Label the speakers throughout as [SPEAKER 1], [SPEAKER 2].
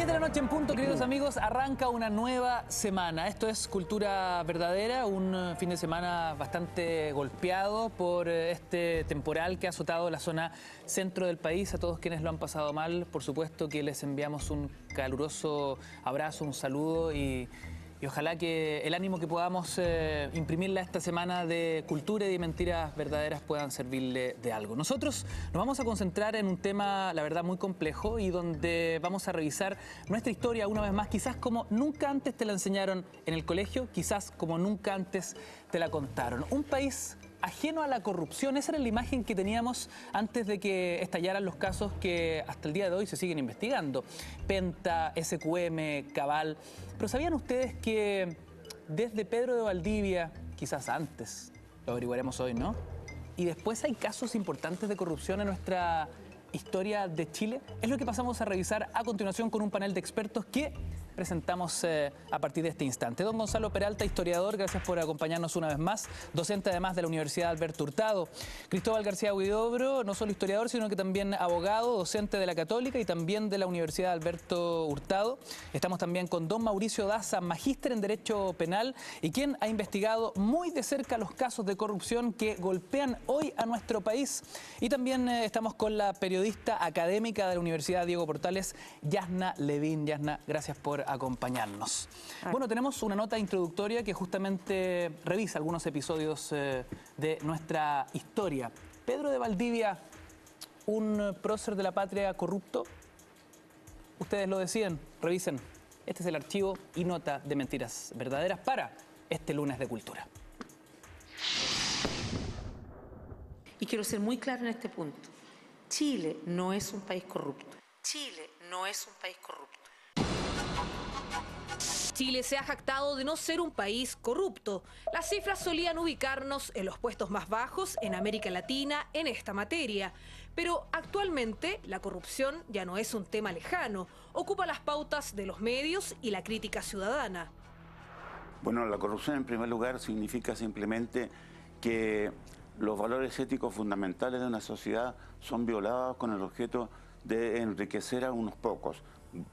[SPEAKER 1] 10 de la noche en punto, queridos amigos, arranca una nueva semana. Esto es Cultura Verdadera, un fin de semana bastante golpeado por este temporal que ha azotado la zona centro del país. A todos quienes lo han pasado mal, por supuesto que les enviamos un caluroso abrazo, un saludo y ojalá que el ánimo que podamos imprimirle a esta semana de cultura y de mentiras verdaderas puedan servirle de algo. Nosotros nos vamos a concentrar en un tema, la verdad, muy complejo y donde vamos a revisar nuestra historia una vez más, quizás como nunca antes te la enseñaron en el colegio, quizás como nunca antes te la contaron. Un país ajeno a la corrupción, esa era la imagen que teníamos antes de que estallaran los casos que hasta el día de hoy se siguen investigando. Penta, SQM, Cabal. Pero ¿sabían ustedes que desde Pedro de Valdivia, quizás antes, lo averiguaremos hoy, ¿no? Y después hay casos importantes de corrupción en nuestra historia de Chile? Es lo que pasamos a revisar a continuación con un panel de expertos que presentamos a partir de este instante. Don Gonzalo Peralta, historiador, gracias por acompañarnos una vez más, docente además de la Universidad Alberto Hurtado. Cristóbal García Huidobro, no solo historiador, sino que también abogado, docente de la Católica y también de la Universidad Alberto Hurtado. Estamos también con don Mauricio Daza, magíster en Derecho Penal y quien ha investigado muy de cerca los casos de corrupción que golpean hoy a nuestro país. Y también estamos con la periodista académica de la Universidad Diego Portales, Yasna Levin. Yasna, gracias por acompañarnos. Bueno, tenemos una nota introductoria que justamente revisa algunos episodios de nuestra historia. Pedro de Valdivia, un prócer de la patria corrupto. Ustedes lo deciden, revisen. Este es el archivo y nota de mentiras verdaderas para este lunes de Cultura.
[SPEAKER 2] Y quiero ser muy claro en este punto. Chile no es un país corrupto. Chile no es un país corrupto.
[SPEAKER 3] Chile se ha jactado de no ser un país corrupto. Las cifras solían ubicarnos en los puestos más bajos en América Latina en esta materia. Pero actualmente la corrupción ya no es un tema lejano. Ocupa las pautas de los medios y la crítica ciudadana.
[SPEAKER 4] Bueno, la corrupción en primer lugar significa simplemente que los valores éticos fundamentales de una sociedad son violados con el objeto de enriquecer a unos pocos,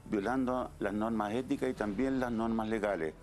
[SPEAKER 4] violando las normas éticas y también las normas legales.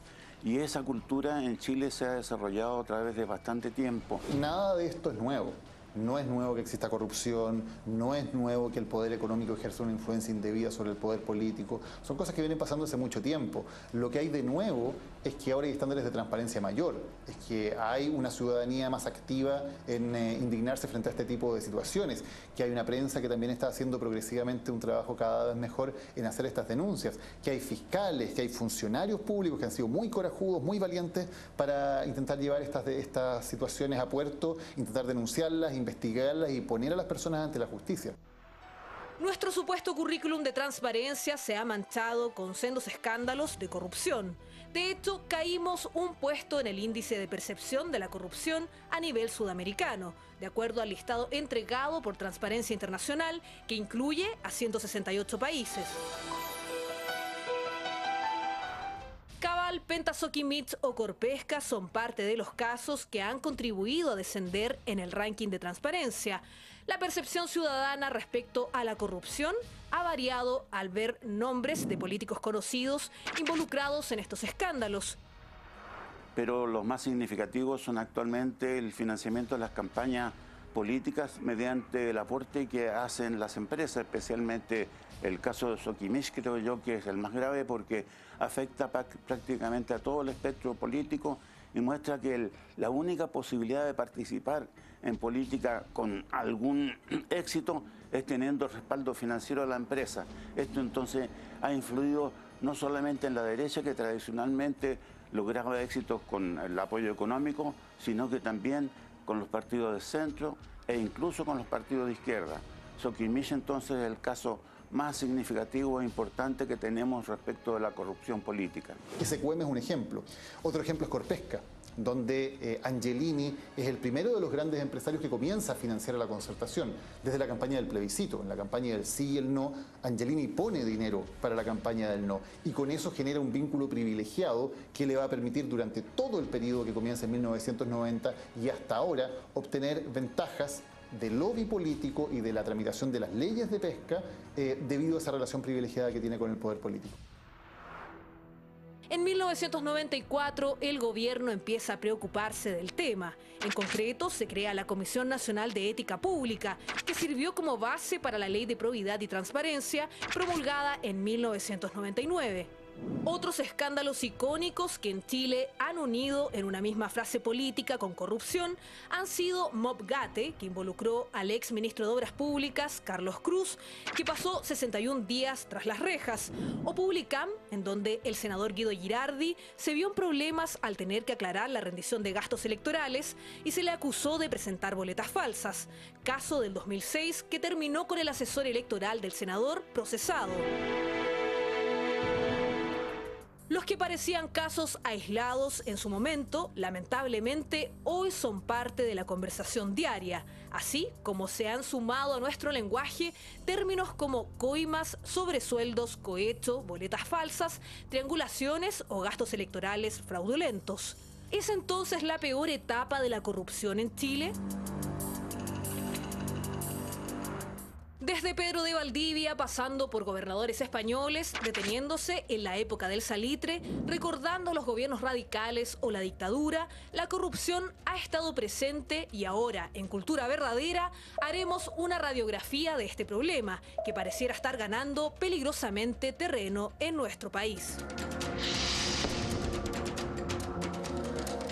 [SPEAKER 4] Y esa cultura en Chile se ha desarrollado a través de bastante tiempo.
[SPEAKER 5] Nada de esto es nuevo. No es nuevo que exista corrupción, no es nuevo que el poder económico ejerza una influencia indebida sobre el poder político. Son cosas que vienen pasando hace mucho tiempo. Lo que hay de nuevo es que ahora hay estándares de transparencia mayor, es que hay una ciudadanía más activa en indignarse frente a este tipo de situaciones, que hay una prensa que también está haciendo progresivamente un trabajo cada vez mejor en hacer estas denuncias, que hay fiscales, que hay funcionarios públicos que han sido muy corajudos, muy valientes para intentar llevar estas situaciones a puerto, intentar denunciarlas, investigarlas y poner a las personas ante la justicia.
[SPEAKER 3] Nuestro supuesto currículum de transparencia se ha manchado con sendos escándalos de corrupción. De hecho, caímos un puesto en el índice de percepción de la corrupción a nivel sudamericano, de acuerdo al listado entregado por Transparencia Internacional, que incluye a 168 países. Cabal, Penta, Soquimich o Corpesca son parte de los casos que han contribuido a descender en el ranking de transparencia. La percepción ciudadana respecto a la corrupción ha variado al ver nombres de políticos conocidos involucrados en estos escándalos.
[SPEAKER 4] Pero los más significativos son actualmente el financiamiento de las campañas políticas mediante el aporte que hacen las empresas, especialmente el caso de Soquimich, creo yo que es el más grave porque afecta prácticamente a todo el espectro político y muestra que la única posibilidad de participar en política con algún éxito es teniendo respaldo financiero de la empresa. Esto entonces ha influido no solamente en la derecha, que tradicionalmente lograba éxitos con el apoyo económico, sino que también con los partidos de centro e incluso con los partidos de izquierda. Soquimich entonces es el caso más significativo e importante que tenemos respecto de la corrupción política.
[SPEAKER 5] SQM es un ejemplo. Otro ejemplo es Corpesca, donde Angelini es el primero de los grandes empresarios que comienza a financiar a la concertación. Desde la campaña del plebiscito, en la campaña del sí y el no, Angelini pone dinero para la campaña del no y con eso genera un vínculo privilegiado que le va a permitir durante todo el periodo que comienza en 1990 y hasta ahora obtener ventajas de lobby político y de la tramitación de las leyes de pesca debido a esa relación privilegiada que tiene con el poder político.
[SPEAKER 3] En 1994, el gobierno empieza a preocuparse del tema. En concreto, se crea la Comisión Nacional de Ética Pública, que sirvió como base para la Ley de Probidad y Transparencia, promulgada en 1999. Otros escándalos icónicos que en Chile han unido en una misma frase política con corrupción han sido Mobgate, que involucró al ex ministro de Obras Públicas, Carlos Cruz, que pasó 61 días tras las rejas, o Publicam, en donde el senador Guido Girardi se vio en problemas al tener que aclarar la rendición de gastos electorales y se le acusó de presentar boletas falsas, caso del 2006 que terminó con el asesor electoral del senador procesado. Los que parecían casos aislados en su momento, lamentablemente, hoy son parte de la conversación diaria, así como se han sumado a nuestro lenguaje términos como coimas, sobresueldos, cohecho, boletas falsas, triangulaciones o gastos electorales fraudulentos. ¿Es entonces la peor etapa de la corrupción en Chile? Desde Pedro de Valdivia, pasando por gobernadores españoles, deteniéndose en la época del salitre, recordando los gobiernos radicales o la dictadura, la corrupción ha estado presente y ahora, en Cultura Verdadera, haremos una radiografía de este problema, que pareciera estar ganando peligrosamente terreno en nuestro país.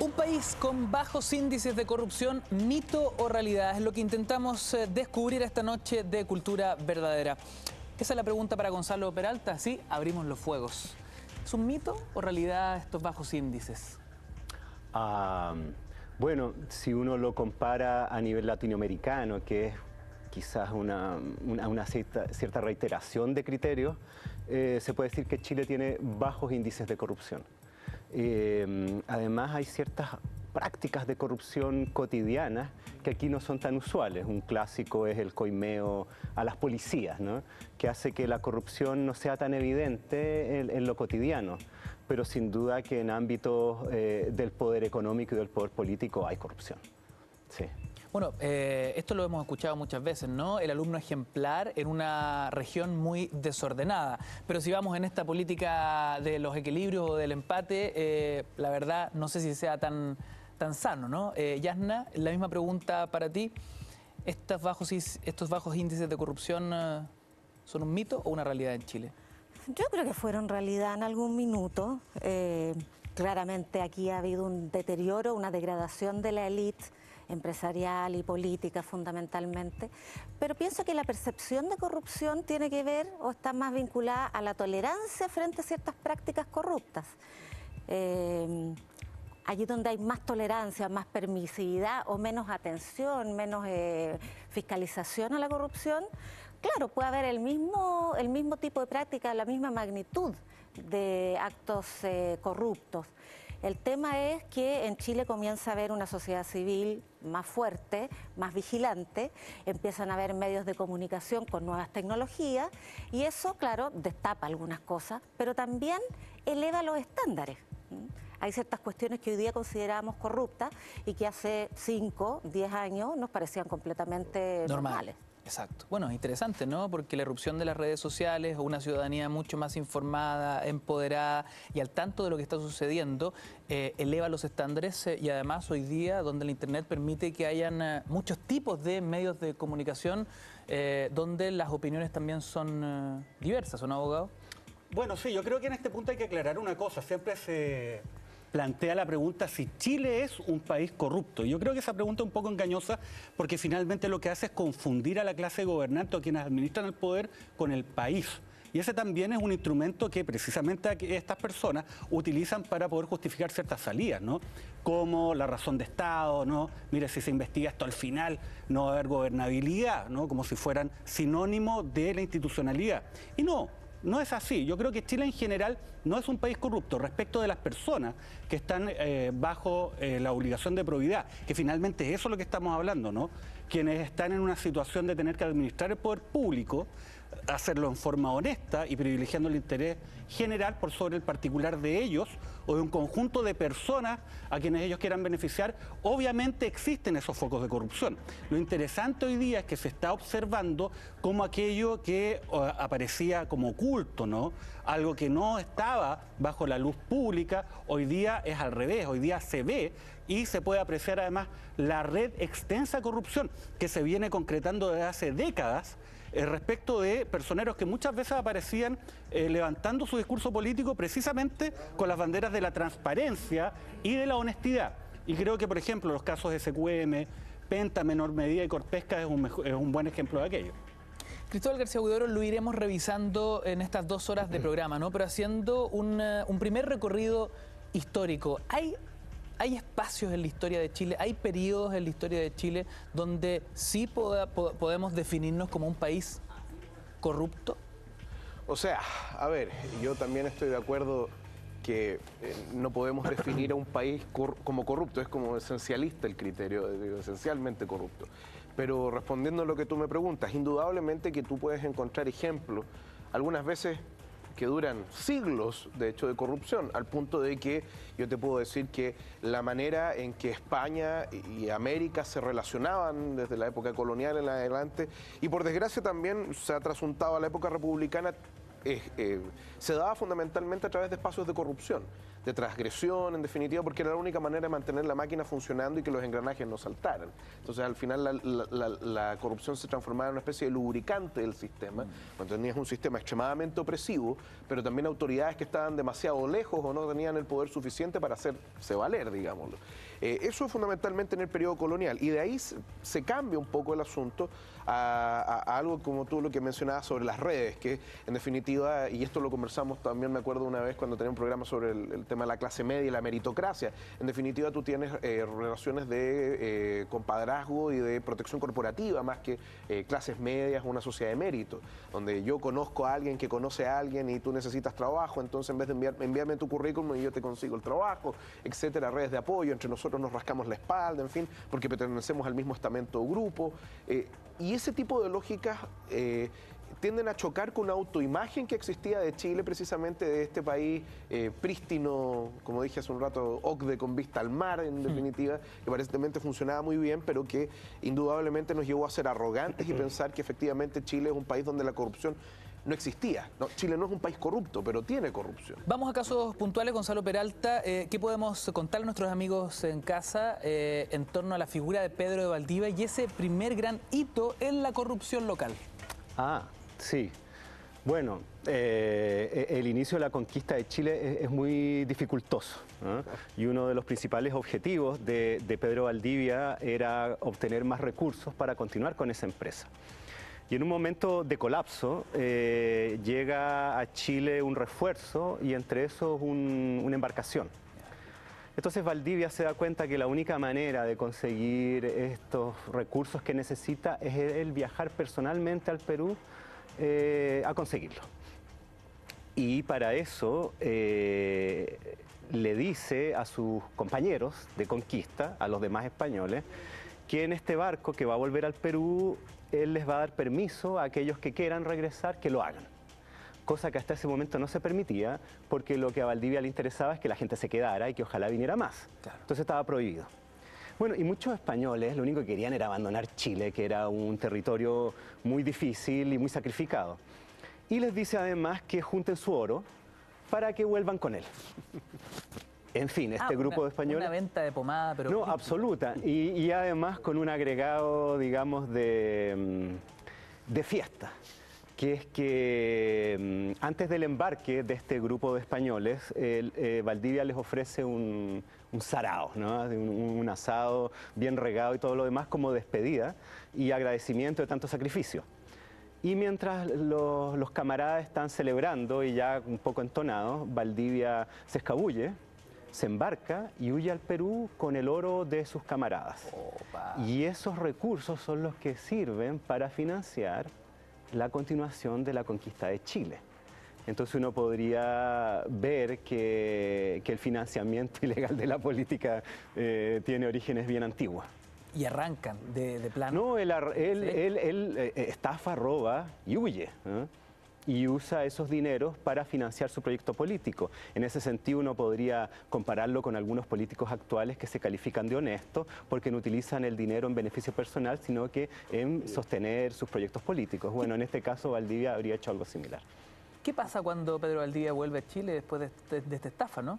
[SPEAKER 1] Un país con bajos índices de corrupción, mito o realidad, es lo que intentamos descubrir esta noche de Cultura Verdadera. Esa es la pregunta para Gonzalo Peralta. Sí, abrimos los fuegos. ¿Es un mito o realidad estos bajos índices?
[SPEAKER 6] Bueno, si uno lo compara a nivel latinoamericano, que es quizás una cierta reiteración de criterios, se puede decir que Chile tiene bajos índices de corrupción. Además hay ciertas prácticas de corrupción cotidianas que aquí no son tan usuales. Un clásico es el coimeo a las policías, ¿no? Que hace que la corrupción no sea tan evidente en lo cotidiano. Pero sin duda que en ámbitos del poder económico y del poder político hay corrupción. Sí.
[SPEAKER 1] Bueno, esto lo hemos escuchado muchas veces, ¿no? El alumno ejemplar en una región muy desordenada. Pero si vamos en esta política de los equilibrios o del empate, la verdad no sé si sea tan sano, ¿no? Yasna, la misma pregunta para ti. ¿Estos bajos índices de corrupción son un mito o una realidad en Chile?
[SPEAKER 7] Yo creo que fueron realidad en algún minuto. Claramente aquí ha habido un deterioro, una degradación de la élite empresarial y política fundamentalmente, pero pienso que la percepción de corrupción tiene que ver o está más vinculada a la tolerancia frente a ciertas prácticas corruptas. Allí donde hay más tolerancia, más permisividad o menos atención, menos fiscalización a la corrupción, claro, puede haber el mismo tipo de práctica, la misma magnitud de actos corruptos. El tema es que en Chile comienza a haber una sociedad civil más fuerte, más vigilante, empiezan a haber medios de comunicación con nuevas tecnologías y eso, claro, destapa algunas cosas, pero también eleva los estándares. Hay ciertas cuestiones que hoy día consideramos corruptas y que hace 5, 10 años nos parecían completamente normales.
[SPEAKER 1] Exacto. Bueno, es interesante, ¿no? Porque la irrupción de las redes sociales, una ciudadanía mucho más informada, empoderada y al tanto de lo que está sucediendo, eleva los estándares y además hoy día donde el Internet permite que hayan muchos tipos de medios de comunicación donde las opiniones también son diversas, ¿o no, abogado?
[SPEAKER 8] Bueno, sí, yo creo que en este punto hay que aclarar una cosa. Siempre se plantea la pregunta si Chile es un país corrupto. Yo creo que esa pregunta es un poco engañosa porque finalmente lo que hace es confundir a la clase gobernante o quienes administran el poder con el país. Y ese también es un instrumento que precisamente estas personas utilizan para poder justificar ciertas salidas, ¿no? Como la razón de Estado, ¿no? Mire, si se investiga esto al final no va a haber gobernabilidad, ¿no? Como si fueran sinónimo de la institucionalidad. Y no es así. Yo creo que Chile en general no es un país corrupto respecto de las personas que están bajo la obligación de probidad, que finalmente es eso lo que estamos hablando, ¿no? Quienes están en una situación de tener que administrar el poder público hacerlo en forma honesta y privilegiando el interés general por sobre el particular de ellos o de un conjunto de personas a quienes ellos quieran beneficiar. Obviamente existen esos focos de corrupción. Lo interesante hoy día es que se está observando como aquello que aparecía como oculto, ¿no? Algo que no estaba bajo la luz pública, hoy día es al revés, hoy día se ve y se puede apreciar además la red extensa de corrupción que se viene concretando desde hace décadas respecto de personeros que muchas veces aparecían levantando su discurso político precisamente con las banderas de la transparencia y de la honestidad. Y creo que, por ejemplo, los casos de SQM, Penta, menor medida y Corpesca es un buen ejemplo de aquello.
[SPEAKER 1] Cristóbal García Huidobro, lo iremos revisando en estas 2 horas de programa, ¿no? Pero haciendo un primer recorrido histórico. ¿Hay espacios en la historia de Chile, hay periodos en la historia de Chile donde sí podemos definirnos como un país corrupto?
[SPEAKER 9] O sea, a ver, yo también estoy de acuerdo que no podemos definir a un país como corrupto, es como esencialista el criterio, esencialmente corrupto. Pero respondiendo a lo que tú me preguntas, indudablemente que tú puedes encontrar ejemplos, algunas veces que duran siglos, de hecho, de corrupción, al punto de que yo te puedo decir que la manera en que España y América se relacionaban desde la época colonial en adelante, y por desgracia también se ha trasuntado a la época republicana, se daba fundamentalmente a través de espacios de corrupción, de transgresión, en definitiva, porque era la única manera de mantener la máquina funcionando y que los engranajes no saltaran. Entonces, al final, la corrupción se transformaba en una especie de lubricante del sistema, cuando tenías un sistema extremadamente opresivo, pero también autoridades que estaban demasiado lejos o no tenían el poder suficiente para hacerse valer, digámoslo. Eso fundamentalmente en el periodo colonial, y de ahí se cambia un poco el asunto a algo como tú lo que mencionabas sobre las redes, que en definitiva, y esto lo conversamos también, me acuerdo una vez cuando tenía un programa sobre el tema de la clase media y la meritocracia, en definitiva tú tienes relaciones de compadrazgo y de protección corporativa más que clases medias o una sociedad de mérito, donde yo conozco a alguien que conoce a alguien y tú necesitas trabajo, entonces en vez de enviarme tu currículum y yo te consigo el trabajo, etcétera, redes de apoyo, entre nosotros nos rascamos la espalda, en fin, porque pertenecemos al mismo estamento o grupo, y ese tipo de lógicas tienden a chocar con una autoimagen que existía de Chile, precisamente de este país prístino, como dije hace un rato, OCDE con vista al mar, en definitiva, que aparentemente funcionaba muy bien, pero que indudablemente nos llevó a ser arrogantes y pensar que efectivamente Chile es un país donde la corrupción no existía. No, Chile no es un país corrupto, pero tiene corrupción.
[SPEAKER 1] Vamos a casos puntuales, Gonzalo Peralta. ¿Qué podemos contarle a nuestros amigos en casa en torno a la figura de Pedro de Valdivia y ese primer gran hito en la corrupción local?
[SPEAKER 6] Sí. Bueno, el inicio de la conquista de Chile es muy dificultoso, ¿no? Y uno de los principales objetivos de Pedro Valdivia era obtener más recursos para continuar con esa empresa. Y en un momento de colapso llega a Chile un refuerzo y entre esos una embarcación. Entonces Valdivia se da cuenta que la única manera de conseguir estos recursos que necesita es el viajar personalmente al Perú a conseguirlo. Y para eso le dice a sus compañeros de conquista, a los demás españoles, que en este barco que va a volver al Perú, él les va a dar permiso a aquellos que quieran regresar, que lo hagan. Cosa que hasta ese momento no se permitía, porque lo que a Valdivia le interesaba es que la gente se quedara y que ojalá viniera más. Claro. Entonces estaba prohibido. Bueno, y muchos españoles lo único que querían era abandonar Chile, que era un territorio muy difícil y muy sacrificado. Y les dice además que junten su oro para que vuelvan con él. En fin, este grupo de españoles...
[SPEAKER 1] Una venta de pomada, pero...
[SPEAKER 6] No, absoluta. Y además con un agregado, digamos, de fiesta, que es que antes del embarque de este grupo de españoles, Valdivia les ofrece un sarao, ¿no? Un asado bien regado y todo lo demás como despedida y agradecimiento de tanto sacrificio. Y mientras los camaradas están celebrando y ya un poco entonados, Valdivia se escabulle, se embarca y huye al Perú con el oro de sus camaradas. Y esos recursos son los que sirven para financiar la continuación de la conquista de Chile. Entonces uno podría ver que el financiamiento ilegal de la política tiene orígenes bien antiguos.
[SPEAKER 1] Y arrancan de plano.
[SPEAKER 6] No, él estafa, roba y huye, ¿no? Y usa esos dineros para financiar su proyecto político. En ese sentido uno podría compararlo con algunos políticos actuales que se califican de honestos porque no utilizan el dinero en beneficio personal, sino que en sostener sus proyectos políticos. Bueno, en este caso Valdivia habría hecho algo similar.
[SPEAKER 1] ¿Qué pasa cuando Pedro Valdivia vuelve a Chile después de esta estafa, no?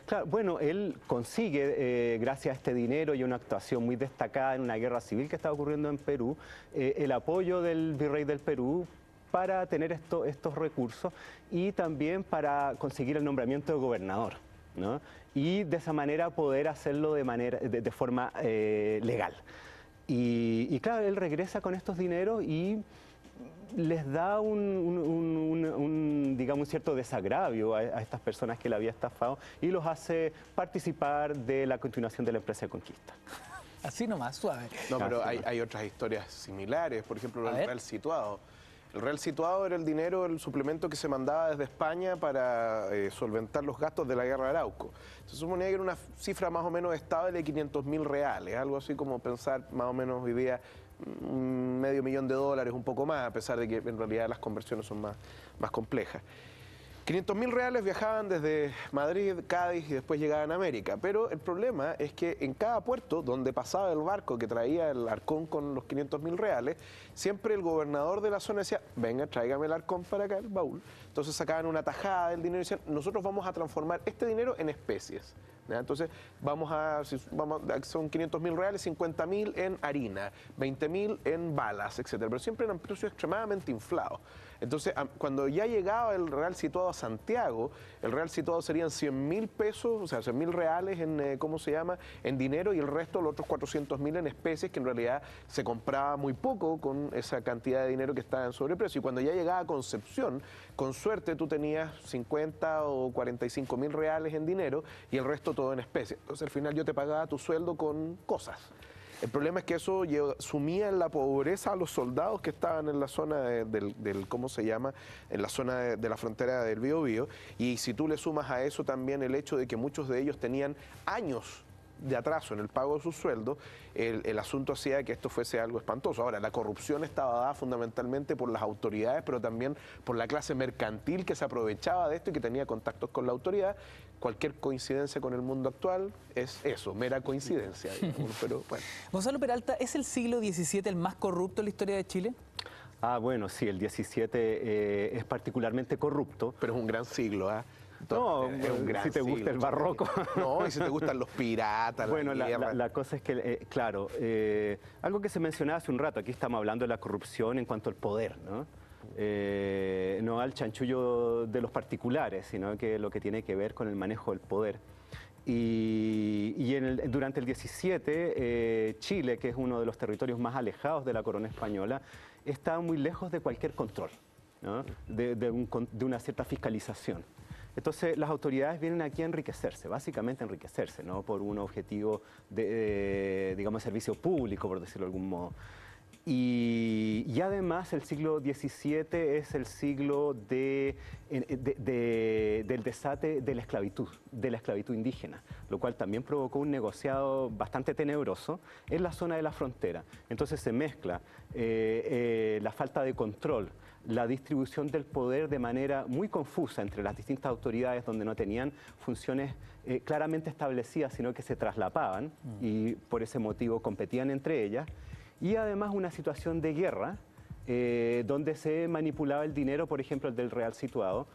[SPEAKER 6] Claro, bueno, él consigue, gracias a este dinero y una actuación muy destacada en una guerra civil que estaba ocurriendo en Perú, el apoyo del virrey del Perú para tener estos recursos y también para conseguir el nombramiento de gobernador, ¿no? Y de esa manera poder hacerlo de forma legal. Y claro, él regresa con estos dineros y les da digamos, un cierto desagravio a estas personas que le había estafado y los hace participar de la continuación de la empresa de conquista.
[SPEAKER 1] Así nomás, suave.
[SPEAKER 9] No, pero hay otras historias similares, por ejemplo, el Real Situado. El Real Situado era el dinero, el suplemento que se mandaba desde España para solventar los gastos de la guerra de Arauco. Se suponía que era una cifra más o menos estable de 500.000 reales, algo así como pensar más o menos hoy día $500.000, un poco más, a pesar de que en realidad las conversiones son más complejas. 500.000 reales viajaban desde Madrid, Cádiz y después llegaban a América, pero el problema es que en cada puerto donde pasaba el barco que traía el arcón con los 500.000 reales, siempre el gobernador de la zona decía, venga, tráigame el arcón para acá, el baúl. Entonces sacaban una tajada del dinero y decían, nosotros vamos a transformar este dinero en especies. ¿Ya? Entonces son 500.000 reales, 50.000 en harina, 20.000 en balas, etcétera. Pero siempre eran precios extremadamente inflados. Entonces, cuando ya llegaba el Real Situado a Santiago, el Real Situado serían 100.000 pesos, o sea, 100.000 reales en, ¿cómo se llama?, en dinero, y el resto, los otros 400.000 en especies, que en realidad se compraba muy poco con esa cantidad de dinero que estaba en sobreprecio. Y cuando ya llegaba a Concepción, con suerte tú tenías 50 o 45.000 reales en dinero y el resto todo en especies. Entonces, al final yo te pagaba tu sueldo con cosas. El problema es que eso sumía en la pobreza a los soldados que estaban en la zona del ¿cómo se llama?, en la zona de la frontera del Biobío, y si tú le sumas a eso también el hecho de que muchos de ellos tenían años de atraso en el pago de sus sueldos, el asunto hacía que esto fuese algo espantoso. Ahora, la corrupción estaba dada fundamentalmente por las autoridades, pero también por la clase mercantil que se aprovechaba de esto y que tenía contactos con la autoridad. Cualquier coincidencia con el mundo actual es eso, mera coincidencia, digamos, pero bueno.
[SPEAKER 1] Gonzalo Peralta, ¿es el siglo XVII el más corrupto en la historia de Chile?
[SPEAKER 6] Ah, bueno, sí, el XVII es particularmente corrupto.
[SPEAKER 9] Pero es un gran siglo, ¿ah?
[SPEAKER 6] No, si te gusta el barroco.
[SPEAKER 9] No, y si te gustan los piratas,
[SPEAKER 6] bueno, la cosa es que, claro, algo que se mencionaba hace un rato, aquí estamos hablando de la corrupción en cuanto al poder, ¿no? No al chanchullo de los particulares, sino que lo que tiene que ver con el manejo del poder. Y durante el 17, Chile, que es uno de los territorios más alejados de la corona española, está muy lejos de cualquier control, ¿no?, de una cierta fiscalización. Entonces, las autoridades vienen aquí a enriquecerse, básicamente a enriquecerse, ¿no?, por un objetivo de, digamos, servicio público, por decirlo de algún modo. Y además el siglo XVII es el siglo del desate de la esclavitud indígena, lo cual también provocó un negociado bastante tenebroso en la zona de la frontera. Entonces se mezcla la falta de control, la distribución del poder de manera muy confusa entre las distintas autoridades, donde no tenían funciones claramente establecidas, sino que se traslapaban y por ese motivo competían entre ellas. Y además una situación de guerra, donde se manipulaba el dinero, por ejemplo, el del Real Situado,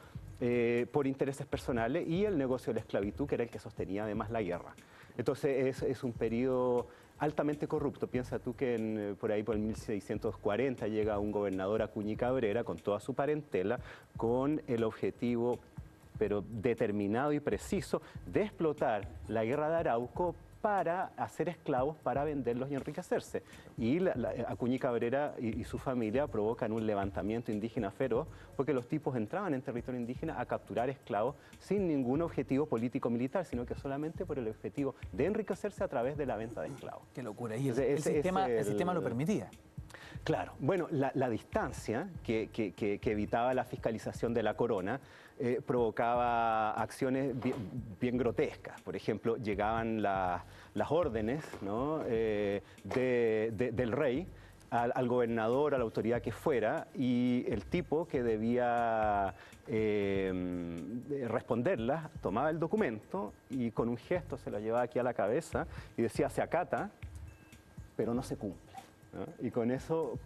[SPEAKER 6] por intereses personales, y el negocio de la esclavitud, que era el que sostenía además la guerra. Entonces es un periodo altamente corrupto. Piensa tú que por ahí por el 1640 llega un gobernador Acuña y Cabrera con toda su parentela, con el objetivo, pero determinado y preciso, de explotar la guerra de Arauco para hacer esclavos, para venderlos y enriquecerse. Y Acuña y Cabrera y su familia provocan un levantamiento indígena feroz, porque los tipos entraban en territorio indígena a capturar esclavos sin ningún objetivo político-militar, sino que solamente por el objetivo de enriquecerse a través de la venta de esclavos.
[SPEAKER 1] Qué locura. Y el sistema lo permitía.
[SPEAKER 6] Claro. Bueno, la distancia que evitaba la fiscalización de la corona provocaba acciones bien grotescas. Por ejemplo, llegaban las órdenes, ¿no?, del rey al gobernador, a la autoridad que fuera, y el tipo que debía responderlas tomaba el documento y con un gesto se lo llevaba aquí a la cabeza y decía: se acata, pero no se cumple, ¿no? Y con eso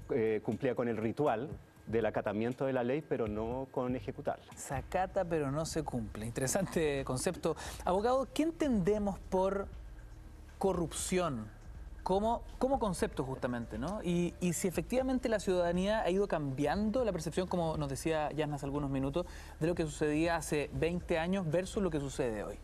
[SPEAKER 6] cumplía con el ritual del acatamiento de la ley, pero no con ejecutarla.
[SPEAKER 1] Se acata, pero no se cumple. Interesante concepto. Abogado, ¿qué entendemos por corrupción como concepto justamente, ¿no? Y si efectivamente la ciudadanía ha ido cambiando la percepción, como nos decía Yasna hace algunos minutos, de lo que sucedía hace 20 años versus lo que sucede hoy.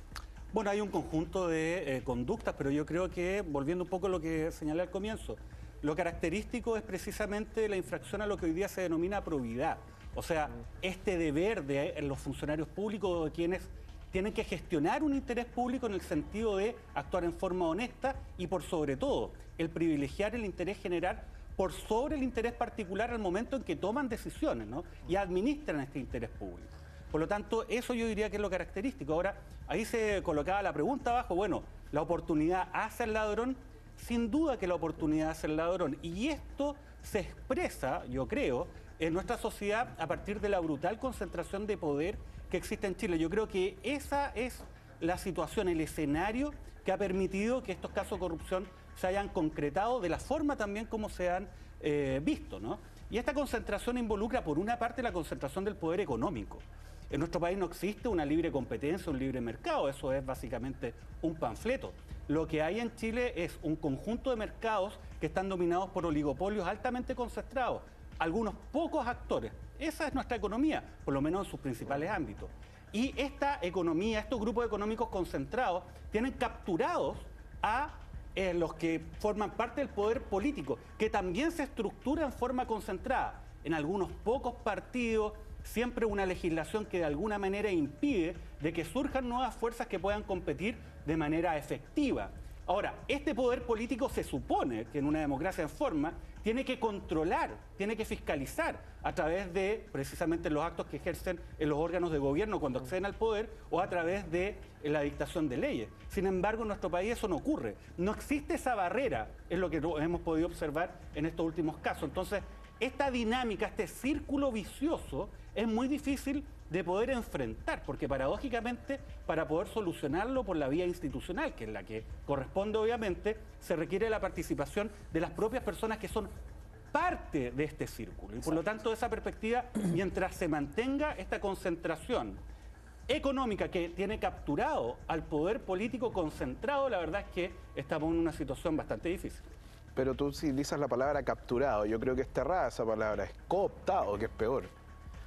[SPEAKER 8] Bueno, hay un conjunto de conductas, pero yo creo que, volviendo un poco a lo que señalé al comienzo, lo característico es precisamente la infracción a lo que hoy día se denomina probidad. O sea, este deber de los funcionarios públicos, de quienes tienen que gestionar un interés público en el sentido de actuar en forma honesta y, por sobre todo, el privilegiar el interés general por sobre el interés particular al momento en que toman decisiones, ¿no?, y administran este interés público. Por lo tanto, eso yo diría que es lo característico. Ahora, ahí se colocaba la pregunta abajo, bueno, ¿la oportunidad hace al ladrón? Sin duda que la oportunidad hace al ladrón. Y esto se expresa, yo creo, en nuestra sociedad a partir de la brutal concentración de poder que existe en Chile. Yo creo que esa es la situación, el escenario que ha permitido que estos casos de corrupción se hayan concretado de la forma también como se han visto, ¿no? Y esta concentración involucra, por una parte, la concentración del poder económico. En nuestro país no existe una libre competencia, un libre mercado, eso es básicamente un panfleto. Lo que hay en Chile es un conjunto de mercados que están dominados por oligopolios altamente concentrados, algunos pocos actores. Esa es nuestra economía, por lo menos en sus principales ámbitos. Y esta economía, estos grupos económicos concentrados, tienen capturados a los que forman parte del poder político, que también se estructura en forma concentrada en algunos pocos partidos, siempre una legislación que de alguna manera impide de que surjan nuevas fuerzas que puedan competir de manera efectiva. Ahora, este poder político se supone que en una democracia en forma tiene que controlar, tiene que fiscalizar a través de precisamente los actos que ejercen en los órganos de gobierno cuando acceden al poder o a través de la dictación de leyes. Sin embargo, en nuestro país eso no ocurre. No existe esa barrera, es lo que hemos podido observar en estos últimos casos. Entonces, esta dinámica, este círculo vicioso, es muy difícil de poder enfrentar, porque paradójicamente, para poder solucionarlo por la vía institucional, que es la que corresponde obviamente, se requiere la participación de las propias personas que son parte de este círculo. Y por lo tanto, esa perspectiva, mientras se mantenga esta concentración económica que tiene capturado al poder político concentrado, la verdad es que estamos en una situación bastante difícil.
[SPEAKER 9] Pero tú utilizas la palabra capturado, yo creo que está errada esa palabra, es cooptado, que es peor.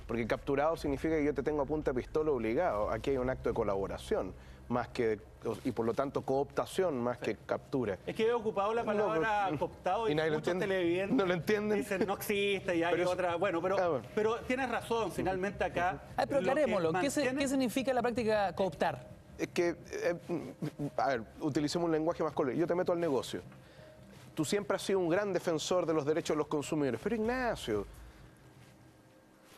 [SPEAKER 9] Porque capturado significa que yo te tengo a punta de pistola obligado. Aquí hay un acto de colaboración, más que, y por lo tanto cooptación más que captura.
[SPEAKER 8] Es que he ocupado la palabra cooptado y muchos televidentes
[SPEAKER 9] no lo entienden.
[SPEAKER 8] Dicen no existe y hay otra. Bueno, pero tienes razón, finalmente acá.
[SPEAKER 1] Pero aclarémoslo, ¿qué significa la práctica cooptar?
[SPEAKER 9] Es que, a ver, utilicemos un lenguaje más coloquial. Yo te meto al negocio. Tú siempre has sido un gran defensor de los derechos de los consumidores, pero Ignacio,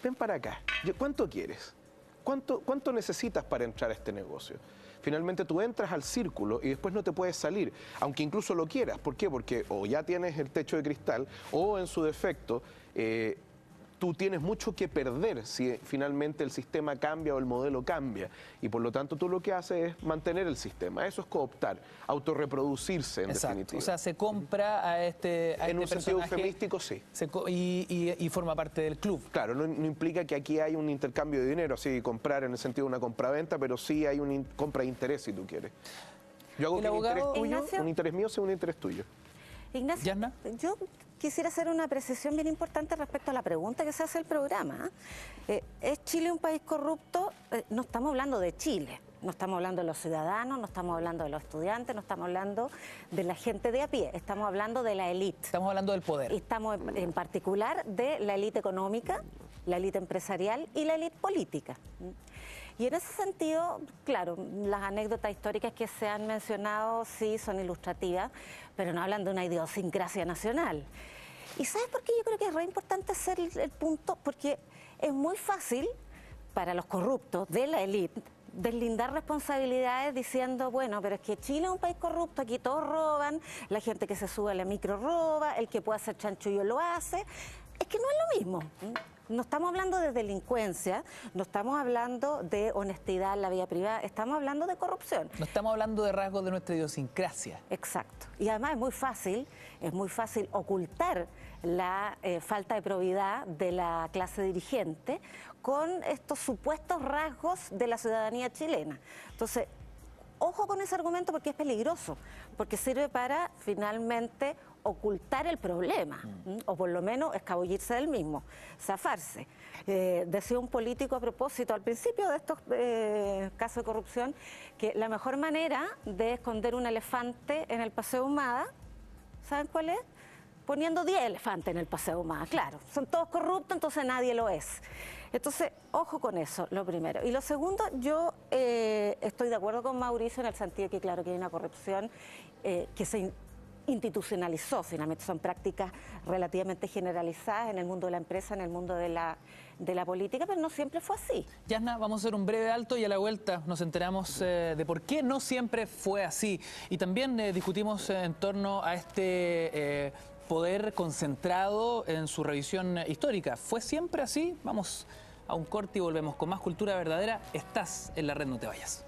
[SPEAKER 9] ven para acá. ¿Cuánto quieres? ¿Cuánto necesitas para entrar a este negocio? Finalmente tú entras al círculo y después no te puedes salir, aunque incluso lo quieras. ¿Por qué? Porque o ya tienes el techo de cristal o en su defecto tú tienes mucho que perder si finalmente el sistema cambia o el modelo cambia. Y por lo tanto tú lo que haces es mantener el sistema. Eso es cooptar, autorreproducirse en definitiva.
[SPEAKER 1] O sea, se compra a este
[SPEAKER 9] en un sentido eufemístico, sí.
[SPEAKER 1] Y forma parte del club.
[SPEAKER 9] Claro, no implica que aquí hay un intercambio de dinero, así comprar en el sentido de una compraventa, pero sí hay una compra de interés, si tú quieres. Yo hago que un interés tuyo, un interés mío sea un interés tuyo.
[SPEAKER 7] Ignacio,
[SPEAKER 1] ¿Yasna?
[SPEAKER 7] Yo quisiera hacer una precisión bien importante respecto a la pregunta que se hace el programa. ¿Es Chile un país corrupto? No estamos hablando de Chile, no estamos hablando de los ciudadanos, no estamos hablando de los estudiantes, no estamos hablando de la gente de a pie, estamos hablando de la élite.
[SPEAKER 1] Estamos hablando del poder.
[SPEAKER 7] Y estamos en particular de la élite económica, la élite empresarial y la élite política. Y en ese sentido, claro, las anécdotas históricas que se han mencionado sí son ilustrativas, pero no hablan de una idiosincrasia nacional. ¿Y sabes por qué yo creo que es re importante hacer el punto? Porque es muy fácil para los corruptos de la élite, deslindar responsabilidades diciendo, bueno, pero es que Chile es un país corrupto, aquí todos roban, la gente que se sube a la micro roba, el que puede hacer chanchullo lo hace. Es que no es lo mismo. No estamos hablando de delincuencia, no estamos hablando de honestidad en la vida privada, estamos hablando de corrupción.
[SPEAKER 1] No estamos hablando de rasgos de nuestra idiosincrasia.
[SPEAKER 7] Exacto. Y además es muy fácil ocultar la falta de probidad de la clase dirigente con estos supuestos rasgos de la ciudadanía chilena. Entonces, ojo con ese argumento porque es peligroso, porque sirve para finalmente ocultar el problema, o por lo menos escabullirse del mismo, zafarse. Decía un político a propósito al principio de estos casos de corrupción que la mejor manera de esconder un elefante en el Paseo Humada, ¿saben cuál es? Poniendo 10 elefantes en el Paseo Humada, claro, son todos corruptos, entonces nadie lo es. Entonces, ojo con eso, lo primero. Y lo segundo, yo estoy de acuerdo con Mauricio en el sentido que claro que hay una corrupción que se institucionalizó, finalmente son prácticas relativamente generalizadas en el mundo de la empresa, en el mundo de la política, pero no siempre fue así.
[SPEAKER 1] Yasna, vamos a hacer un breve alto y a la vuelta nos enteramos de por qué no siempre fue así. Y también discutimos en torno a este poder concentrado en su revisión histórica. ¿Fue siempre así? Vamos a un corte y volvemos con más Cultura Verdadera. Estás en la red, no te vayas.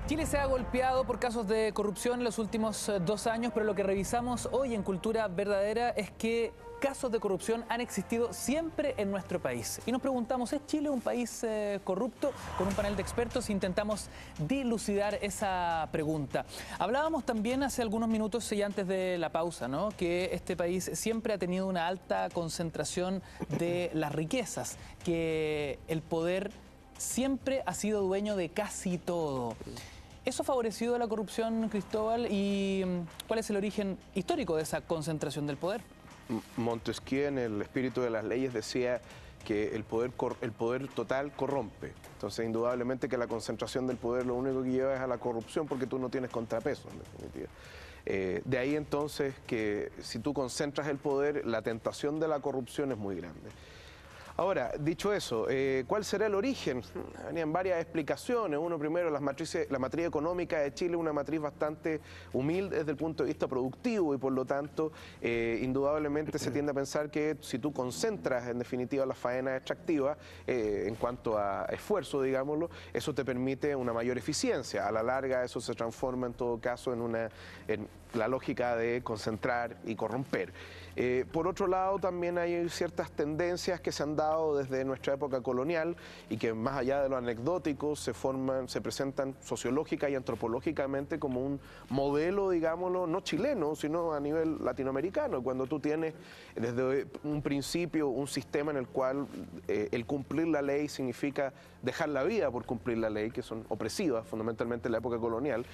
[SPEAKER 1] Chile se ha golpeado por casos de corrupción en los últimos 2 años, pero lo que revisamos hoy en Cultura Verdadera es que casos de corrupción han existido siempre en nuestro país. Y nos preguntamos, ¿es Chile un país corrupto? Con un panel de expertos intentamos dilucidar esa pregunta. Hablábamos también hace algunos minutos y antes de la pausa, ¿no?, que este país siempre ha tenido una alta concentración de las riquezas, que el poder siempre ha sido dueño de casi todo. ¿Eso ha favorecido a la corrupción, Cristóbal? ¿Y cuál es el origen histórico de esa concentración del poder?
[SPEAKER 9] Montesquieu, en El espíritu de las leyes, decía que el poder total corrompe. Entonces, indudablemente que la concentración del poder lo único que lleva es a la corrupción porque tú no tienes contrapeso, en definitiva. De ahí entonces que si tú concentras el poder, la tentación de la corrupción es muy grande. Ahora, dicho eso, ¿cuál será el origen? Venían varias explicaciones. Uno primero, la matriz económica de Chile es una matriz bastante humilde desde el punto de vista productivo y por lo tanto, indudablemente se tiende a pensar que si tú concentras en definitiva las faenas extractivas en cuanto a esfuerzo, digámoslo, eso te permite una mayor eficiencia. A la larga eso se transforma en todo caso en la lógica de concentrar y corromper. Por otro lado, también hay ciertas tendencias que se han dado desde nuestra época colonial y que más allá de lo anecdótico se presentan sociológica y antropológicamente como un modelo, digámoslo, no chileno, sino a nivel latinoamericano. Cuando tú tienes desde un principio un sistema en el cual el cumplir la ley significa dejar la vida por cumplir la ley, que son opresivas fundamentalmente en la época colonial,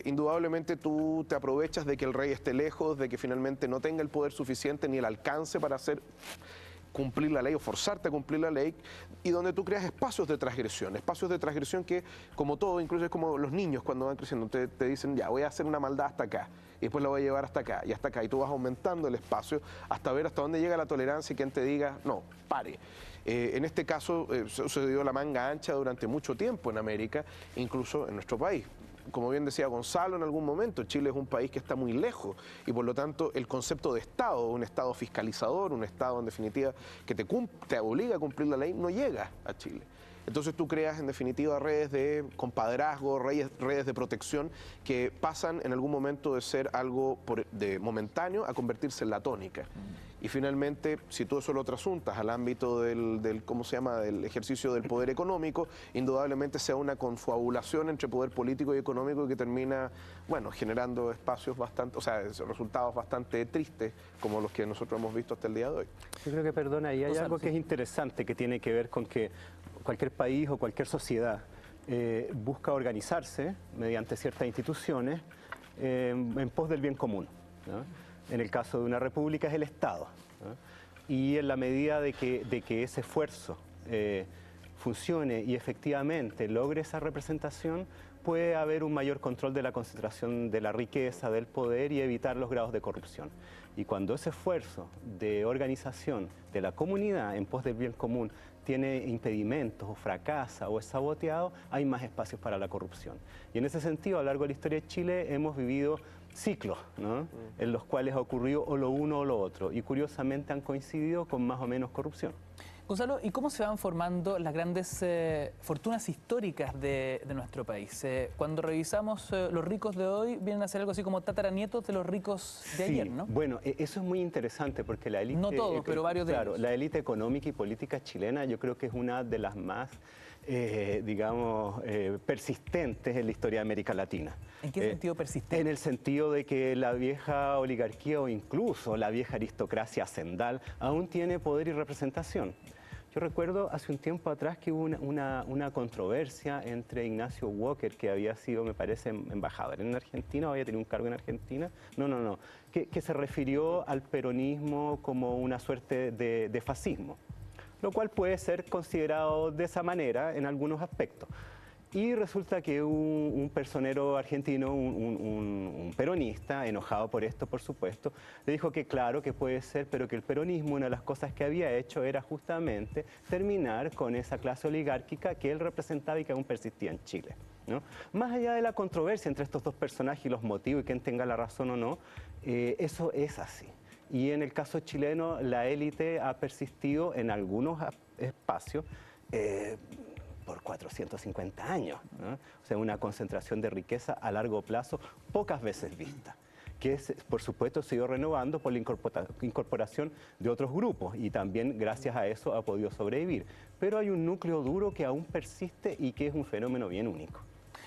[SPEAKER 9] indudablemente tú te aprovechas de que el rey esté lejos, de que finalmente no tenga el poder suficiente ni el alcance para cumplir la ley o forzarte a cumplir la ley, y donde tú creas espacios de transgresión que, como todo, incluso es como los niños cuando van creciendo, te dicen, ya, voy a hacer una maldad hasta acá, y después la voy a llevar hasta acá, y tú vas aumentando el espacio hasta ver hasta dónde llega la tolerancia y quien te diga, no, pare. En este caso sucedió la manga ancha durante mucho tiempo en América, incluso en nuestro país. Como bien decía Gonzalo en algún momento, Chile es un país que está muy lejos y por lo tanto el concepto de Estado, un Estado fiscalizador, un Estado en definitiva que te obliga a cumplir la ley, no llega a Chile. Entonces tú creas en definitiva redes de compadrazgo, redes de protección que pasan en algún momento de ser algo de momentáneo a convertirse en la tónica. Y finalmente, si tú eso lo trasuntas al ámbito del ¿cómo se llama?, del ejercicio del poder económico, indudablemente sea una confabulación entre poder político y económico que termina, bueno, generando espacios resultados bastante tristes como los que nosotros hemos visto hasta el día de hoy.
[SPEAKER 6] Yo creo que, perdona, ahí hay algo que es interesante que tiene que ver con que cualquier país o cualquier sociedad busca organizarse mediante ciertas instituciones en pos del bien común, ¿no? En el caso de una república es el Estado, ¿no? Y en la medida de que ese esfuerzo funcione y efectivamente logre esa representación, puede haber un mayor control de la concentración de la riqueza, del poder y evitar los grados de corrupción. Y cuando ese esfuerzo de organización de la comunidad en pos del bien común tiene impedimentos o fracasa o es saboteado, hay más espacios para la corrupción. Y en ese sentido, a lo largo de la historia de Chile hemos vivido ciclos, ¿no? En los cuales ha ocurrido o lo uno o lo otro, y curiosamente han coincidido con más o menos corrupción.
[SPEAKER 1] Gonzalo, ¿y cómo se van formando las grandes fortunas históricas de nuestro país? Cuando revisamos los ricos de hoy, vienen a ser algo así como tataranietos de los ricos de ayer, ¿no?
[SPEAKER 6] Bueno, eso es muy interesante porque la élite...
[SPEAKER 1] No todos, pero varios de ellos.
[SPEAKER 6] Claro, la élite económica y política chilena yo creo que es una de las más, persistentes en la historia de América Latina.
[SPEAKER 1] ¿En qué sentido persistente?
[SPEAKER 6] En el sentido de que la vieja oligarquía o incluso la vieja aristocracia hacendal aún tiene poder y representación. Yo recuerdo hace un tiempo atrás que hubo una controversia entre Ignacio Walker, que había sido, me parece, embajador en Argentina, o había tenido un cargo en Argentina, que se refirió al peronismo como una suerte de fascismo, lo cual puede ser considerado de esa manera en algunos aspectos. Y resulta que un personero argentino, un peronista, enojado por esto, por supuesto, le dijo que claro, que puede ser, pero que el peronismo, una de las cosas que había hecho era justamente terminar con esa clase oligárquica que él representaba y que aún persistía en Chile, ¿no? Más allá de la controversia entre estos dos personajes y los motivos y quién tenga la razón o no, eso es así. Y en el caso chileno, la élite ha persistido en algunos espacios por 450 años, ¿no? O sea, una concentración de riqueza a largo plazo pocas veces vista, que por supuesto se ha ido renovando por la incorporación de otros grupos y también gracias a eso ha podido sobrevivir. Pero hay un núcleo duro que aún persiste y que es un fenómeno bien único.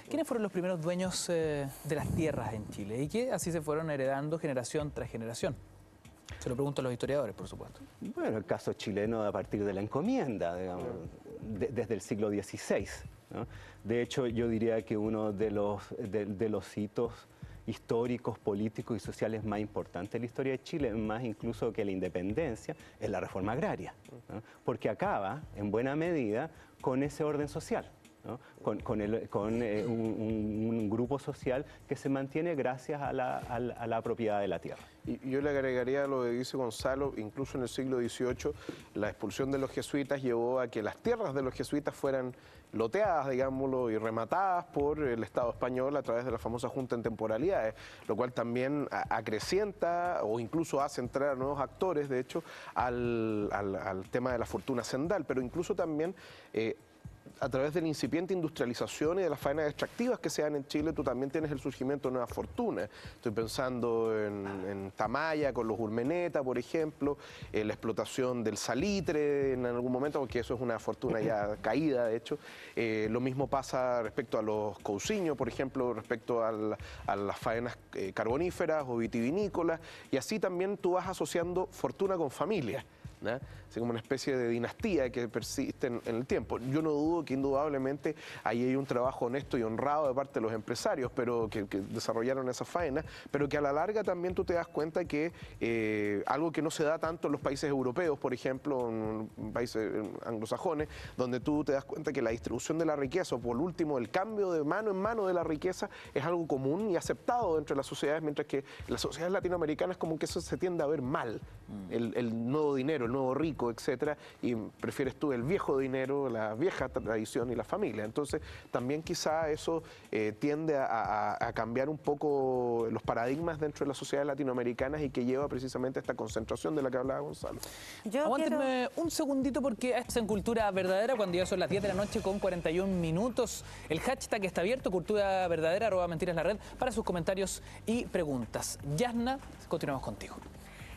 [SPEAKER 1] ¿Quiénes fueron los primeros dueños de las tierras en Chile y que así se fueron heredando generación tras generación? Se lo pregunto a los historiadores, por supuesto.
[SPEAKER 6] Bueno, el caso chileno a partir de la encomienda, digamos, desde el siglo XVI, ¿no? De hecho, yo diría que uno de los hitos históricos, políticos y sociales más importantes de la historia de Chile, más incluso que la independencia, es la reforma agraria, ¿no? Porque acaba, en buena medida, con ese orden social, ¿no? Con un grupo social que se mantiene gracias a la propiedad de la tierra.
[SPEAKER 9] Y yo le agregaría a lo que dice Gonzalo, incluso en el siglo XVIII, la expulsión de los jesuitas llevó a que las tierras de los jesuitas fueran loteadas, digámoslo, y rematadas por el Estado español a través de la famosa Junta en Temporalidades, lo cual también acrecienta o incluso hace entrar a nuevos actores, de hecho, al tema de la fortuna hacendal, pero incluso también a través de la incipiente industrialización y de las faenas extractivas que se dan en Chile, tú también tienes el surgimiento de nuevas fortunas. Estoy pensando en Tamaya con los Urmeneta, por ejemplo, la explotación del salitre en algún momento, porque eso es una fortuna ya caída, de hecho. Lo mismo pasa respecto a los cousiños, por ejemplo, respecto a las faenas carboníferas o vitivinícolas, y así también tú vas asociando fortuna con familia, ¿no? Así como una especie de dinastía que persiste en el tiempo. Yo no dudo que indudablemente ahí hay un trabajo honesto y honrado de parte de los empresarios, pero que desarrollaron esa faena, pero que a la larga también tú te das cuenta que algo que no se da tanto en los países europeos, por ejemplo, en países anglosajones, donde tú te das cuenta que la distribución de la riqueza, o por último el cambio de mano en mano de la riqueza, es algo común y aceptado dentro de las sociedades, mientras que en las sociedades latinoamericanas como que eso se tiende a ver mal, el nuevo dinero, el nuevo rico, etcétera, y prefieres tú el viejo dinero, la vieja tradición y la familia. Entonces también quizá eso tiende a cambiar un poco los paradigmas dentro de las sociedades latinoamericanas y que lleva precisamente a esta concentración de la que hablaba Gonzalo.
[SPEAKER 1] Aguántenme un segundito porque esto es En Cultura Verdadera, cuando ya son las 10 de la noche con 41 minutos. El hashtag está abierto, Cultura Verdadera, @mentiras la red, para sus comentarios y preguntas. Yasna, continuamos contigo.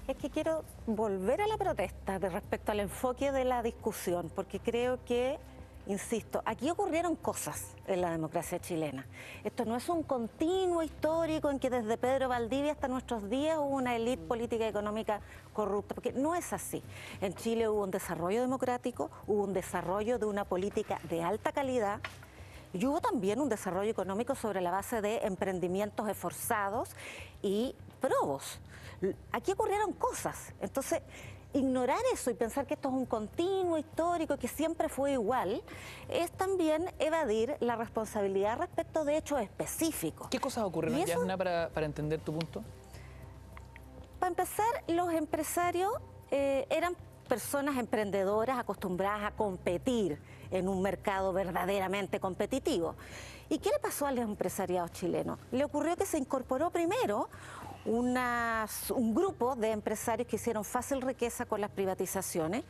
[SPEAKER 7] Es que quiero volver a la protesta respecto al enfoque de la discusión, porque creo que, insisto, aquí ocurrieron cosas en la democracia chilena. Esto no es un continuo histórico en que desde Pedro Valdivia hasta nuestros días hubo una élite política y económica corrupta, porque no es así. En Chile hubo un desarrollo democrático, hubo un desarrollo de una política de alta calidad, y hubo también un desarrollo económico sobre la base de emprendimientos esforzados y probos. Aquí ocurrieron cosas. Entonces, ignorar eso y pensar que esto es un continuo histórico, que siempre fue igual, es también evadir la responsabilidad respecto de hechos específicos.
[SPEAKER 1] ¿Qué cosas ocurren, Yasna, para entender tu punto?
[SPEAKER 7] Para empezar, los empresarios eran personas emprendedoras acostumbradas a competir en un mercado verdaderamente competitivo. ¿Y qué le pasó a los empresariados chilenos? Le ocurrió que se incorporó primero un grupo de empresarios que hicieron fácil riqueza con las privatizaciones,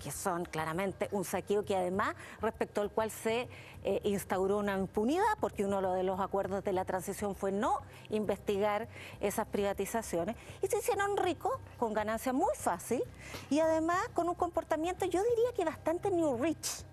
[SPEAKER 7] que son claramente un saqueo que además respecto al cual se instauró una impunidad, porque uno de los acuerdos de la transición fue no investigar esas privatizaciones, y se hicieron ricos con ganancia muy fácil y además con un comportamiento, yo diría que bastante new rich.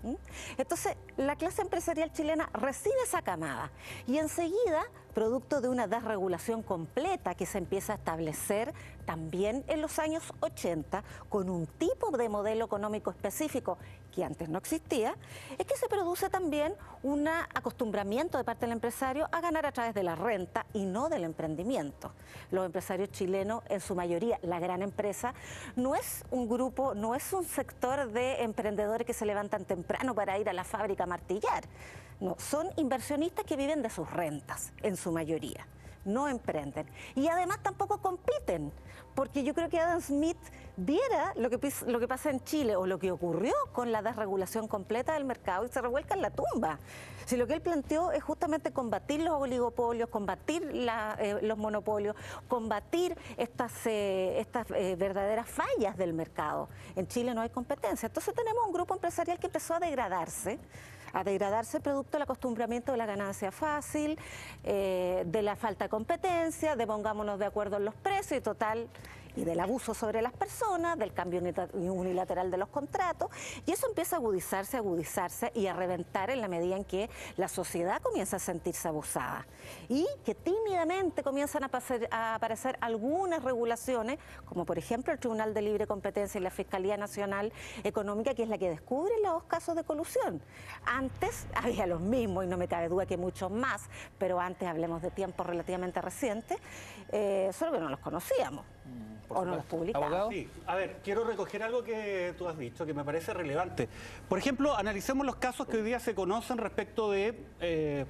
[SPEAKER 7] Entonces la clase empresarial chilena recibe esa camada y enseguida, producto de una desregulación completa que se empieza a establecer también en los años 80, con un tipo de modelo económico específico que antes no existía, es que se produce también un acostumbramiento de parte del empresario a ganar a través de la renta y no del emprendimiento. Los empresarios chilenos, en su mayoría, la gran empresa, no es un grupo, no es un sector de emprendedores que se levantan temprano para ir a la fábrica a martillar. No, son inversionistas que viven de sus rentas, en su mayoría. No emprenden. Y además tampoco compiten, porque yo creo que Adam Smith viera lo que pasa en Chile o lo que ocurrió con la desregulación completa del mercado y se revuelca en la tumba. Si lo que él planteó es justamente combatir los oligopolios, combatir los monopolios, combatir estas verdaderas fallas del mercado. En Chile no hay competencia. Entonces tenemos un grupo empresarial que empezó a degradarse producto del acostumbramiento de la ganancia fácil, de la falta de competencia, de pongámonos de acuerdo en los precios y total, y del abuso sobre las personas, del cambio unilateral de los contratos, y eso empieza a agudizarse y a reventar en la medida en que la sociedad comienza a sentirse abusada y que tímidamente comienzan a aparecer algunas regulaciones, como por ejemplo el Tribunal de Libre Competencia y la Fiscalía Nacional Económica, que es la que descubre los casos de colusión. Antes había los mismos, y no me cabe duda que muchos más, pero antes hablemos de tiempos relativamente recientes, solo que no los conocíamos. ¿O no los publicamos?
[SPEAKER 8] Sí. A ver, quiero recoger algo que tú has dicho, que me parece relevante. Por ejemplo, analicemos los casos que hoy día se conocen respecto de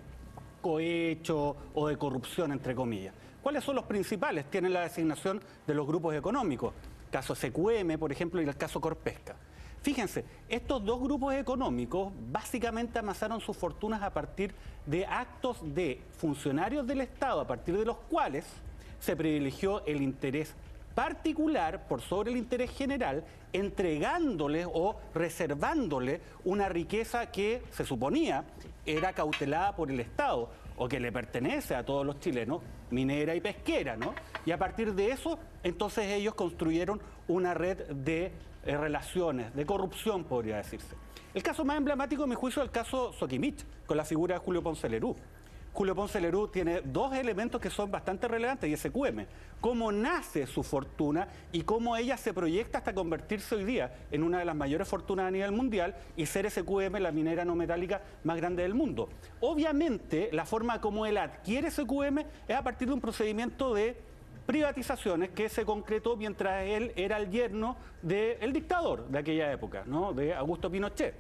[SPEAKER 8] cohecho o de corrupción, entre comillas. ¿Cuáles son los principales? Tienen la designación de los grupos económicos. Caso SQM, por ejemplo, y el caso Corpesca. Fíjense, estos dos grupos económicos básicamente amasaron sus fortunas a partir de actos de funcionarios del Estado, a partir de los cuales se privilegió el interés particular por sobre el interés general, entregándole o reservándole una riqueza que se suponía era cautelada por el Estado o que le pertenece a todos los chilenos, minera y pesquera, ¿no? Y a partir de eso, entonces ellos construyeron una red de relaciones, de corrupción, podría decirse. El caso más emblemático, en mi juicio, es el caso Soquimich, con la figura de Julio Ponce Lerú. Julio Ponce Lerú tiene dos elementos que son bastante relevantes, y SQM, cómo nace su fortuna y cómo ella se proyecta hasta convertirse hoy día en una de las mayores fortunas a nivel mundial y ser SQM la minera no metálica más grande del mundo. Obviamente, la forma como él adquiere SQM es a partir de un procedimiento de privatizaciones que se concretó mientras él era el yerno del dictador de aquella época, ¿no? De Augusto Pinochet.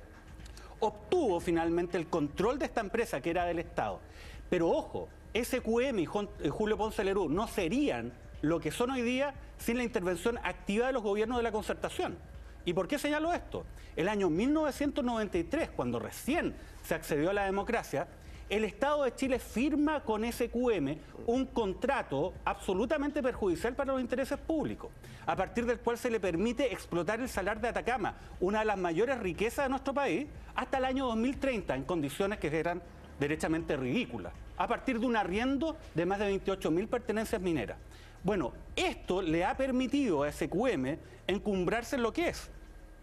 [SPEAKER 8] Obtuvo finalmente el control de esta empresa que era del Estado. Pero ojo, SQM y Julio Ponce Lerú no serían lo que son hoy día sin la intervención activa de los gobiernos de la Concertación. ¿Y por qué señalo esto? El año 1993, cuando recién se accedió a la democracia, el Estado de Chile firma con SQM un contrato absolutamente perjudicial para los intereses públicos, a partir del cual se le permite explotar el Salar de Atacama, una de las mayores riquezas de nuestro país, hasta el año 2030, en condiciones que eran derechamente ridículas, a partir de un arriendo de más de 28.000 pertenencias mineras. Bueno, esto le ha permitido a SQM encumbrarse en lo que es,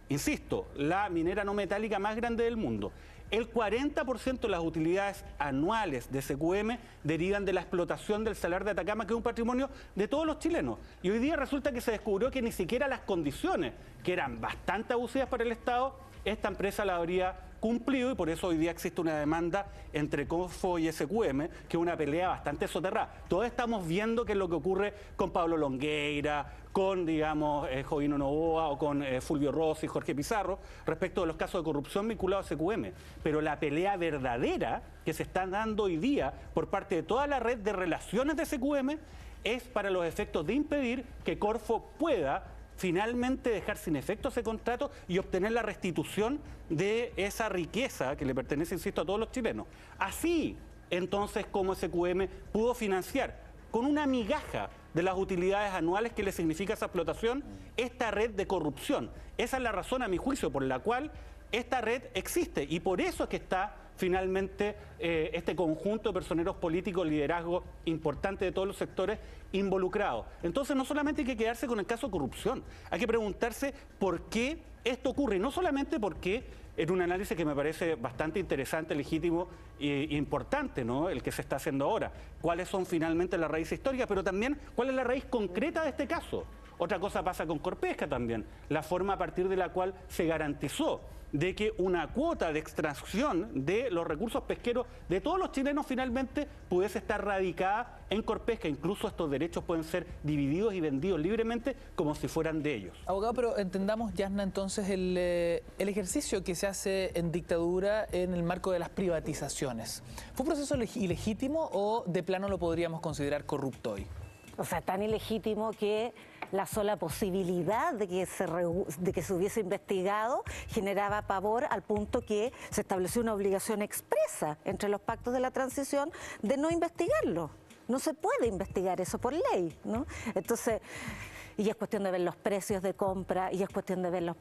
[SPEAKER 8] insisto, la minera no metálica más grande del mundo. El 40% de las utilidades anuales de SQM derivan de la explotación del Salar de Atacama, que es un patrimonio de todos los chilenos. Y hoy día resulta que se descubrió que ni siquiera las condiciones, que eran bastante abusivas para el Estado, esta empresa la habría cumplido y por eso hoy día existe una demanda entre Corfo y SQM, que es una pelea bastante soterrada. Todos estamos viendo qué es lo que ocurre con Pablo Longueira, con, digamos, Jovino Novoa o con Fulvio Rossi, Jorge Pizarro, respecto de los casos de corrupción vinculados a SQM. Pero la pelea verdadera que se está dando hoy día por parte de toda la red de relaciones de SQM es para los efectos de impedir que Corfo pueda finalmente dejar sin efecto ese contrato y obtener la restitución de esa riqueza que le pertenece, insisto, a todos los chilenos. Así, entonces, como SQM pudo financiar con una migaja de las utilidades anuales que le significa esa explotación, esta red de corrupción. Esa es la razón, a mi juicio, por la cual esta red existe y por eso es que está finalmente este conjunto de personeros políticos, liderazgo importante de todos los sectores involucrados. Entonces no solamente hay que quedarse con el caso de corrupción, hay que preguntarse por qué esto ocurre, y no solamente porque en un análisis que me parece bastante interesante, legítimo e importante, ¿no?, el que se está haciendo ahora. ¿Cuáles son finalmente las raíces históricas? Pero también, ¿cuál es la raíz concreta de este caso? Otra cosa pasa con Corpesca también, la forma a partir de la cual se garantizó de que una cuota de extracción de los recursos pesqueros de todos los chilenos finalmente pudiese estar radicada en Corpesca. Incluso estos derechos pueden ser divididos y vendidos libremente como si fueran de ellos.
[SPEAKER 1] Abogado, pero entendamos, Yasna, entonces el ejercicio que se hace en dictadura en el marco de las privatizaciones. ¿Fue un proceso ilegítimo o de plano lo podríamos considerar corrupto hoy?
[SPEAKER 7] O sea, tan ilegítimo que la sola posibilidad de que se hubiese investigado generaba pavor al punto que se estableció una obligación expresa entre los pactos de la transición de no investigarlo. No se puede investigar eso por ley, ¿no? Entonces, y es cuestión de ver los precios de compra, y es cuestión de ver los...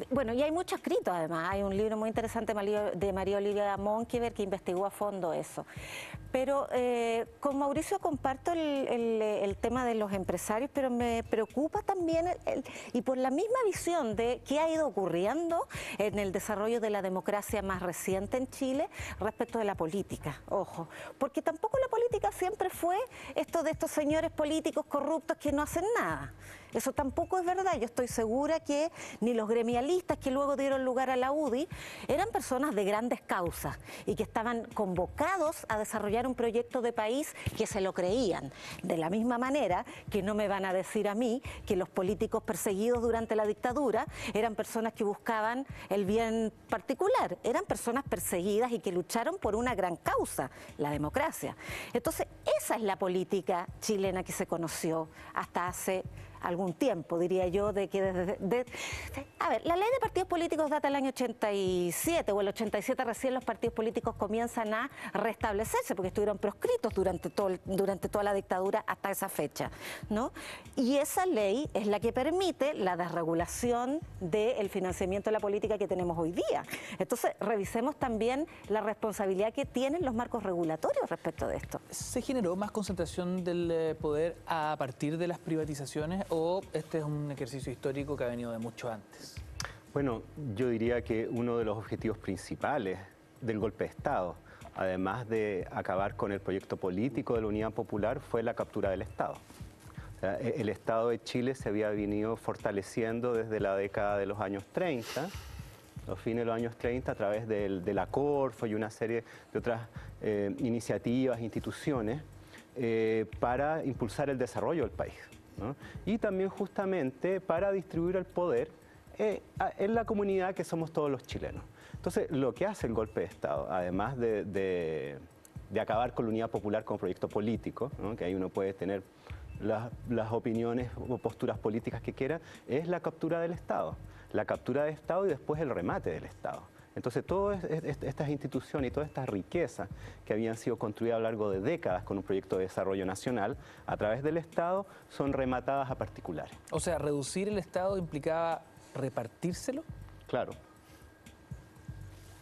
[SPEAKER 7] Bueno, y hay mucho escrito además. Hay un libro muy interesante de María Olivia Monkever que investigó a fondo eso. Pero con Mauricio comparto el tema de los empresarios, pero me preocupa también, y por la misma visión de qué ha ido ocurriendo en el desarrollo de la democracia más reciente en Chile respecto de la política, ojo. Porque tampoco la política siempre fue esto de estos señores políticos corruptos que no hacen nada. Eso tampoco es verdad. Yo estoy segura que ni los gremialistas que luego dieron lugar a la UDI eran personas de grandes causas y que estaban convocados a desarrollar un proyecto de país que se lo creían. De la misma manera que no me van a decir a mí que los políticos perseguidos durante la dictadura eran personas que buscaban el bien particular. Eran personas perseguidas y que lucharon por una gran causa, la democracia. Entonces, esa es la política chilena que se conoció hasta hace algún tiempo, diría yo, de que a ver, la ley de partidos políticos data del año 87, o el 87 recién los partidos políticos comienzan a restablecerse, porque estuvieron proscritos durante toda la dictadura hasta esa fecha, ¿no? Y esa ley es la que permite la desregulación del financiamiento de la política que tenemos hoy día. Entonces, revisemos también la responsabilidad que tienen los marcos regulatorios respecto de esto.
[SPEAKER 1] ¿Se generó más concentración del poder a partir de las privatizaciones o este es un ejercicio histórico que ha venido de mucho antes?
[SPEAKER 6] Bueno, yo diría que uno de los objetivos principales del golpe de Estado, además de acabar con el proyecto político de la Unidad Popular, fue la captura del Estado. O sea, el Estado de Chile se había venido fortaleciendo desde la década de los años 30, los fines de los años 30, a través de la Corfo y una serie de otras iniciativas, instituciones, para impulsar el desarrollo del país, ¿no? Y también justamente para distribuir el poder en la comunidad que somos todos los chilenos. Entonces, lo que hace el golpe de Estado, además de acabar con la Unidad Popular como proyecto político, ¿no?, que ahí uno puede tener las opiniones o posturas políticas que quiera, es la captura del Estado. La captura del Estado y después el remate del Estado. Entonces, todas estas instituciones y todas estas riquezas que habían sido construidas a lo largo de décadas con un proyecto de desarrollo nacional, a través del Estado, son rematadas a particulares.
[SPEAKER 1] O sea, reducir el Estado implicaba repartírselo.
[SPEAKER 6] Claro.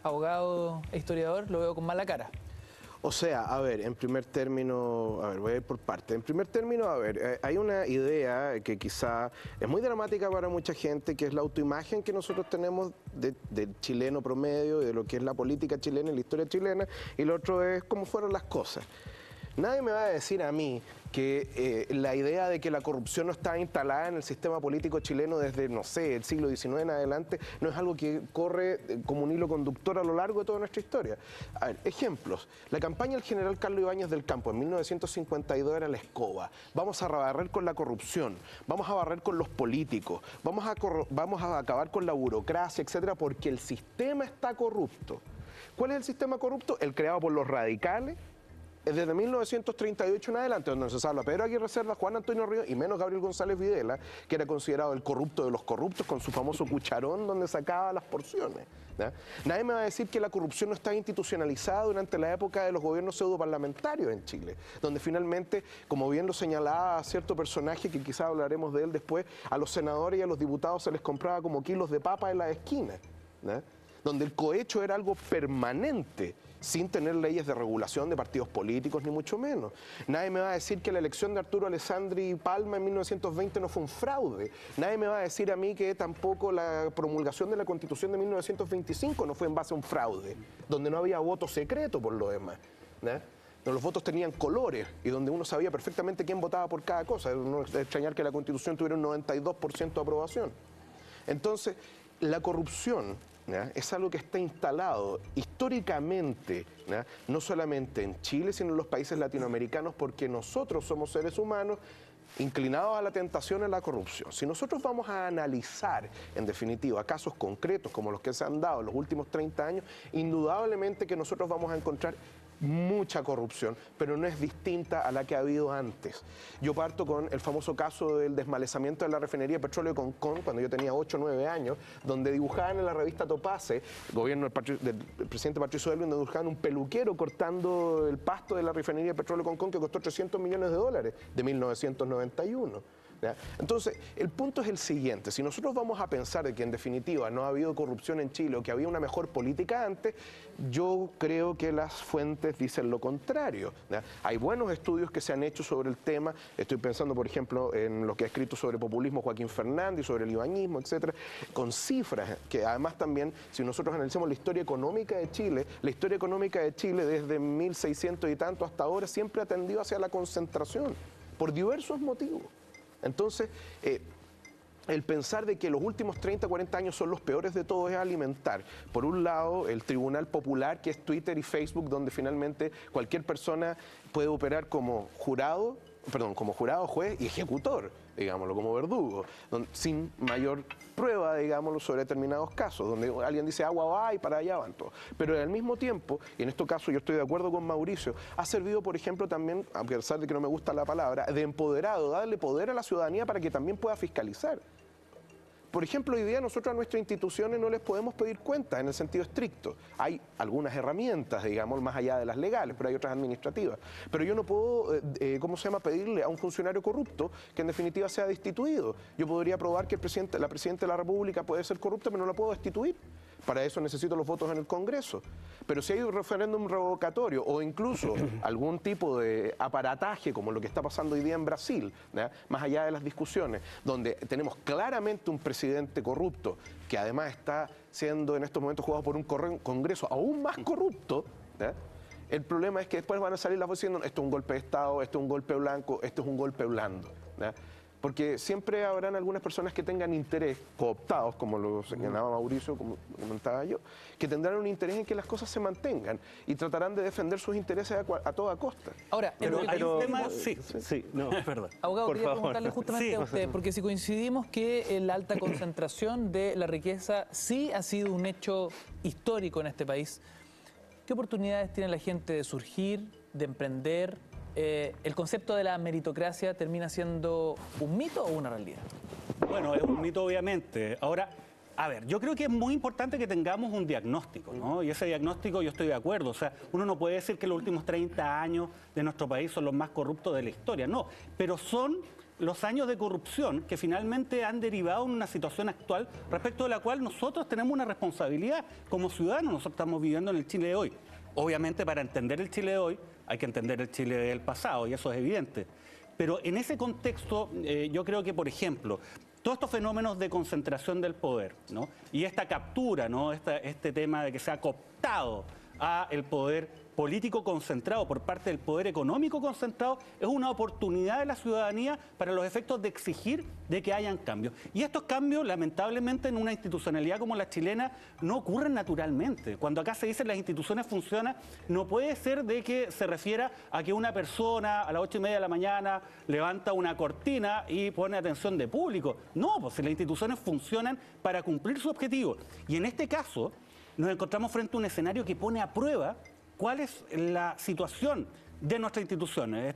[SPEAKER 1] Abogado e historiador, lo veo con mala cara.
[SPEAKER 9] O sea, a ver, en primer término, a ver, voy a ir por parte. En primer término, a ver, hay una idea que quizá es muy dramática para mucha gente, que es la autoimagen que nosotros tenemos del chileno promedio y de lo que es la política chilena y la historia chilena, y lo otro es cómo fueron las cosas. Nadie me va a decir a mí que la idea de que la corrupción no está instalada en el sistema político chileno desde, no sé, el siglo XIX en adelante, no es algo que corre como un hilo conductor a lo largo de toda nuestra historia. A ver, ejemplos. La campaña del general Carlos Ibáñez del Campo en 1952 era la escoba. Vamos a barrer con la corrupción, vamos a barrer con los políticos, vamos a acabar con la burocracia, etcétera, porque el sistema está corrupto. ¿Cuál es el sistema corrupto? El creado por los radicales, desde 1938 en adelante, donde se habla Pedro Aguirre Cerda, Juan Antonio Ríos y menos Gabriel González Videla, que era considerado el corrupto de los corruptos con su famoso cucharón donde sacaba las porciones. ¿Ya? Nadie me va a decir que la corrupción no está institucionalizada durante la época de los gobiernos pseudoparlamentarios en Chile, donde finalmente, como bien lo señalaba cierto personaje, que quizás hablaremos de él después, a los senadores y a los diputados se les compraba como kilos de papa en las esquinas, ¿ya? Donde el cohecho era algo permanente, sin tener leyes de regulación de partidos políticos, ni mucho menos. Nadie me va a decir que la elección de Arturo Alessandri Palma en 1920 no fue un fraude. Nadie me va a decir a mí que tampoco la promulgación de la Constitución de 1925 no fue en base a un fraude, donde no había voto secreto por lo demás, ¿no? Donde los votos tenían colores y donde uno sabía perfectamente quién votaba por cada cosa. No es de extrañar que la Constitución tuviera un 92% de aprobación. Entonces, la corrupción, ¿ya?, es algo que está instalado históricamente, ¿ya?, no solamente en Chile, sino en los países latinoamericanos, porque nosotros somos seres humanos inclinados a la tentación a la corrupción. Si nosotros vamos a analizar, en definitiva, casos concretos como los que se han dado en los últimos 30 años, indudablemente que nosotros vamos a encontrar mucha corrupción, pero no es distinta a la que ha habido antes. Yo parto con el famoso caso del desmalezamiento de la refinería de petróleo de Concón, cuando yo tenía 8 o 9 años, donde dibujaban en la revista Topace, el gobierno del presidente Patricio Aylwin, donde dibujaban un peluquero cortando el pasto de la refinería de petróleo de Concón, que costó $300 millones de 1991. ¿Ya? Entonces, el punto es el siguiente: si nosotros vamos a pensar de que en definitiva no ha habido corrupción en Chile o que había una mejor política antes, yo creo que las fuentes dicen lo contrario, ¿ya? Hay buenos estudios que se han hecho sobre el tema. Estoy pensando, por ejemplo, en lo que ha escrito sobre populismo Joaquín Fernández, sobre el ibañismo, etcétera, con cifras que además también, si nosotros analizamos la historia económica de Chile desde 1600 y tanto hasta ahora siempre ha tendido hacia la concentración, por diversos motivos. Entonces, el pensar de que los últimos 30, 40 años son los peores de todos es alimentar, por un lado, el tribunal popular, que es Twitter y Facebook, donde finalmente cualquier persona puede operar como jurado, juez y ejecutor, digámoslo, como verdugo, sin mayor prueba, digámoslo, sobre determinados casos, donde alguien dice agua va y para allá van todos. Pero al mismo tiempo, y en este caso yo estoy de acuerdo con Mauricio, ha servido, por ejemplo, también, a pesar de que no me gusta la palabra, de empoderado, darle poder a la ciudadanía para que también pueda fiscalizar. Por ejemplo, hoy día nosotros a nuestras instituciones no les podemos pedir cuentas en el sentido estricto. Hay algunas herramientas, digamos, más allá de las legales, pero hay otras administrativas. Pero yo no puedo, pedirle a un funcionario corrupto que en definitiva sea destituido. Yo podría probar que la Presidenta de la República puede ser corrupta, pero no la puedo destituir. Para eso necesito los votos en el Congreso. Pero si hay un referéndum revocatorio o incluso algún tipo de aparataje como lo que está pasando hoy día en Brasil, ¿ya?, más allá de las discusiones, donde tenemos claramente un presidente corrupto que además está siendo en estos momentos jugado por un Congreso aún más corrupto, ¿ya?, el problema es que después van a salir las voces diciendo esto es un golpe de Estado, esto es un golpe blanco, esto es un golpe blando, ¿ya? Porque siempre habrán algunas personas que tengan interés, cooptados, como lo señalaba Mauricio, como comentaba yo, que tendrán un interés en que las cosas se mantengan y tratarán de defender sus intereses a toda costa.
[SPEAKER 1] Ahora,
[SPEAKER 8] pero hay un tema... Sí, no, es verdad.
[SPEAKER 1] Abogado, quería preguntarle justamente a usted, porque si coincidimos que la alta concentración de la riqueza sí ha sido un hecho histórico en este país, ¿qué oportunidades tiene la gente de surgir, de emprender? ¿El concepto de la meritocracia termina siendo un mito o una realidad?
[SPEAKER 8] Bueno, es un mito obviamente. Ahora, a ver, yo creo que es muy importante que tengamos un diagnóstico, ¿no? Y ese diagnóstico yo estoy de acuerdo. O sea, uno no puede decir que los últimos 30 años de nuestro país son los más corruptos de la historia, no. Pero son los años de corrupción que finalmente han derivado en una situación actual respecto de la cual nosotros tenemos una responsabilidad como ciudadanos. Nosotros estamos viviendo en el Chile de hoy. Obviamente, para entender el Chile de hoy, hay que entender el Chile del pasado, y eso es evidente. Pero en ese contexto, yo creo que, por ejemplo, todos estos fenómenos de concentración del poder, ¿no?, y esta captura, ¿no?, este tema de que se ha cooptado a el poder político concentrado por parte del poder económico concentrado, es una oportunidad de la ciudadanía para los efectos de exigir de que hayan cambios. Y estos cambios, lamentablemente, en una institucionalidad como la chilena, no ocurren naturalmente. Cuando acá se dice las instituciones funcionan, no puede ser de que se refiera a que una persona a las 8:30 de la mañana levanta una cortina y pone atención de público. No, pues las instituciones funcionan para cumplir su objetivo. Y en este caso, nos encontramos frente a un escenario que pone a prueba cuál es la situación de nuestras instituciones,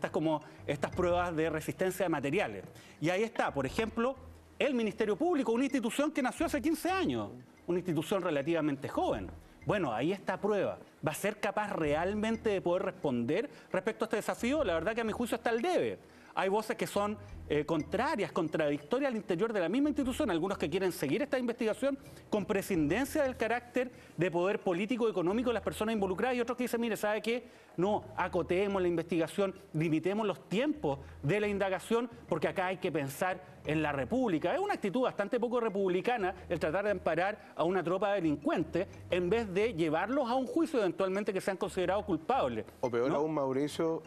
[SPEAKER 8] estas pruebas de resistencia de materiales. Y ahí está, por ejemplo, el Ministerio Público, una institución que nació hace 15 años, una institución relativamente joven. Bueno, ahí está a prueba. ¿Va a ser capaz realmente de poder responder respecto a este desafío? La verdad que a mi juicio está al debe. Hay voces que son contrarias, contradictorias al interior de la misma institución, algunos que quieren seguir esta investigación con prescindencia del carácter de poder político y económico de las personas involucradas, y otros que dicen, mire, ¿sabe qué? No, acotemos la investigación, limitemos los tiempos de la indagación, porque acá hay que pensar en la República. Es una actitud bastante poco republicana el tratar de amparar a una tropa de delincuentes en vez de llevarlos a un juicio eventualmente que sean considerados culpables.
[SPEAKER 9] O peor aún, Mauricio,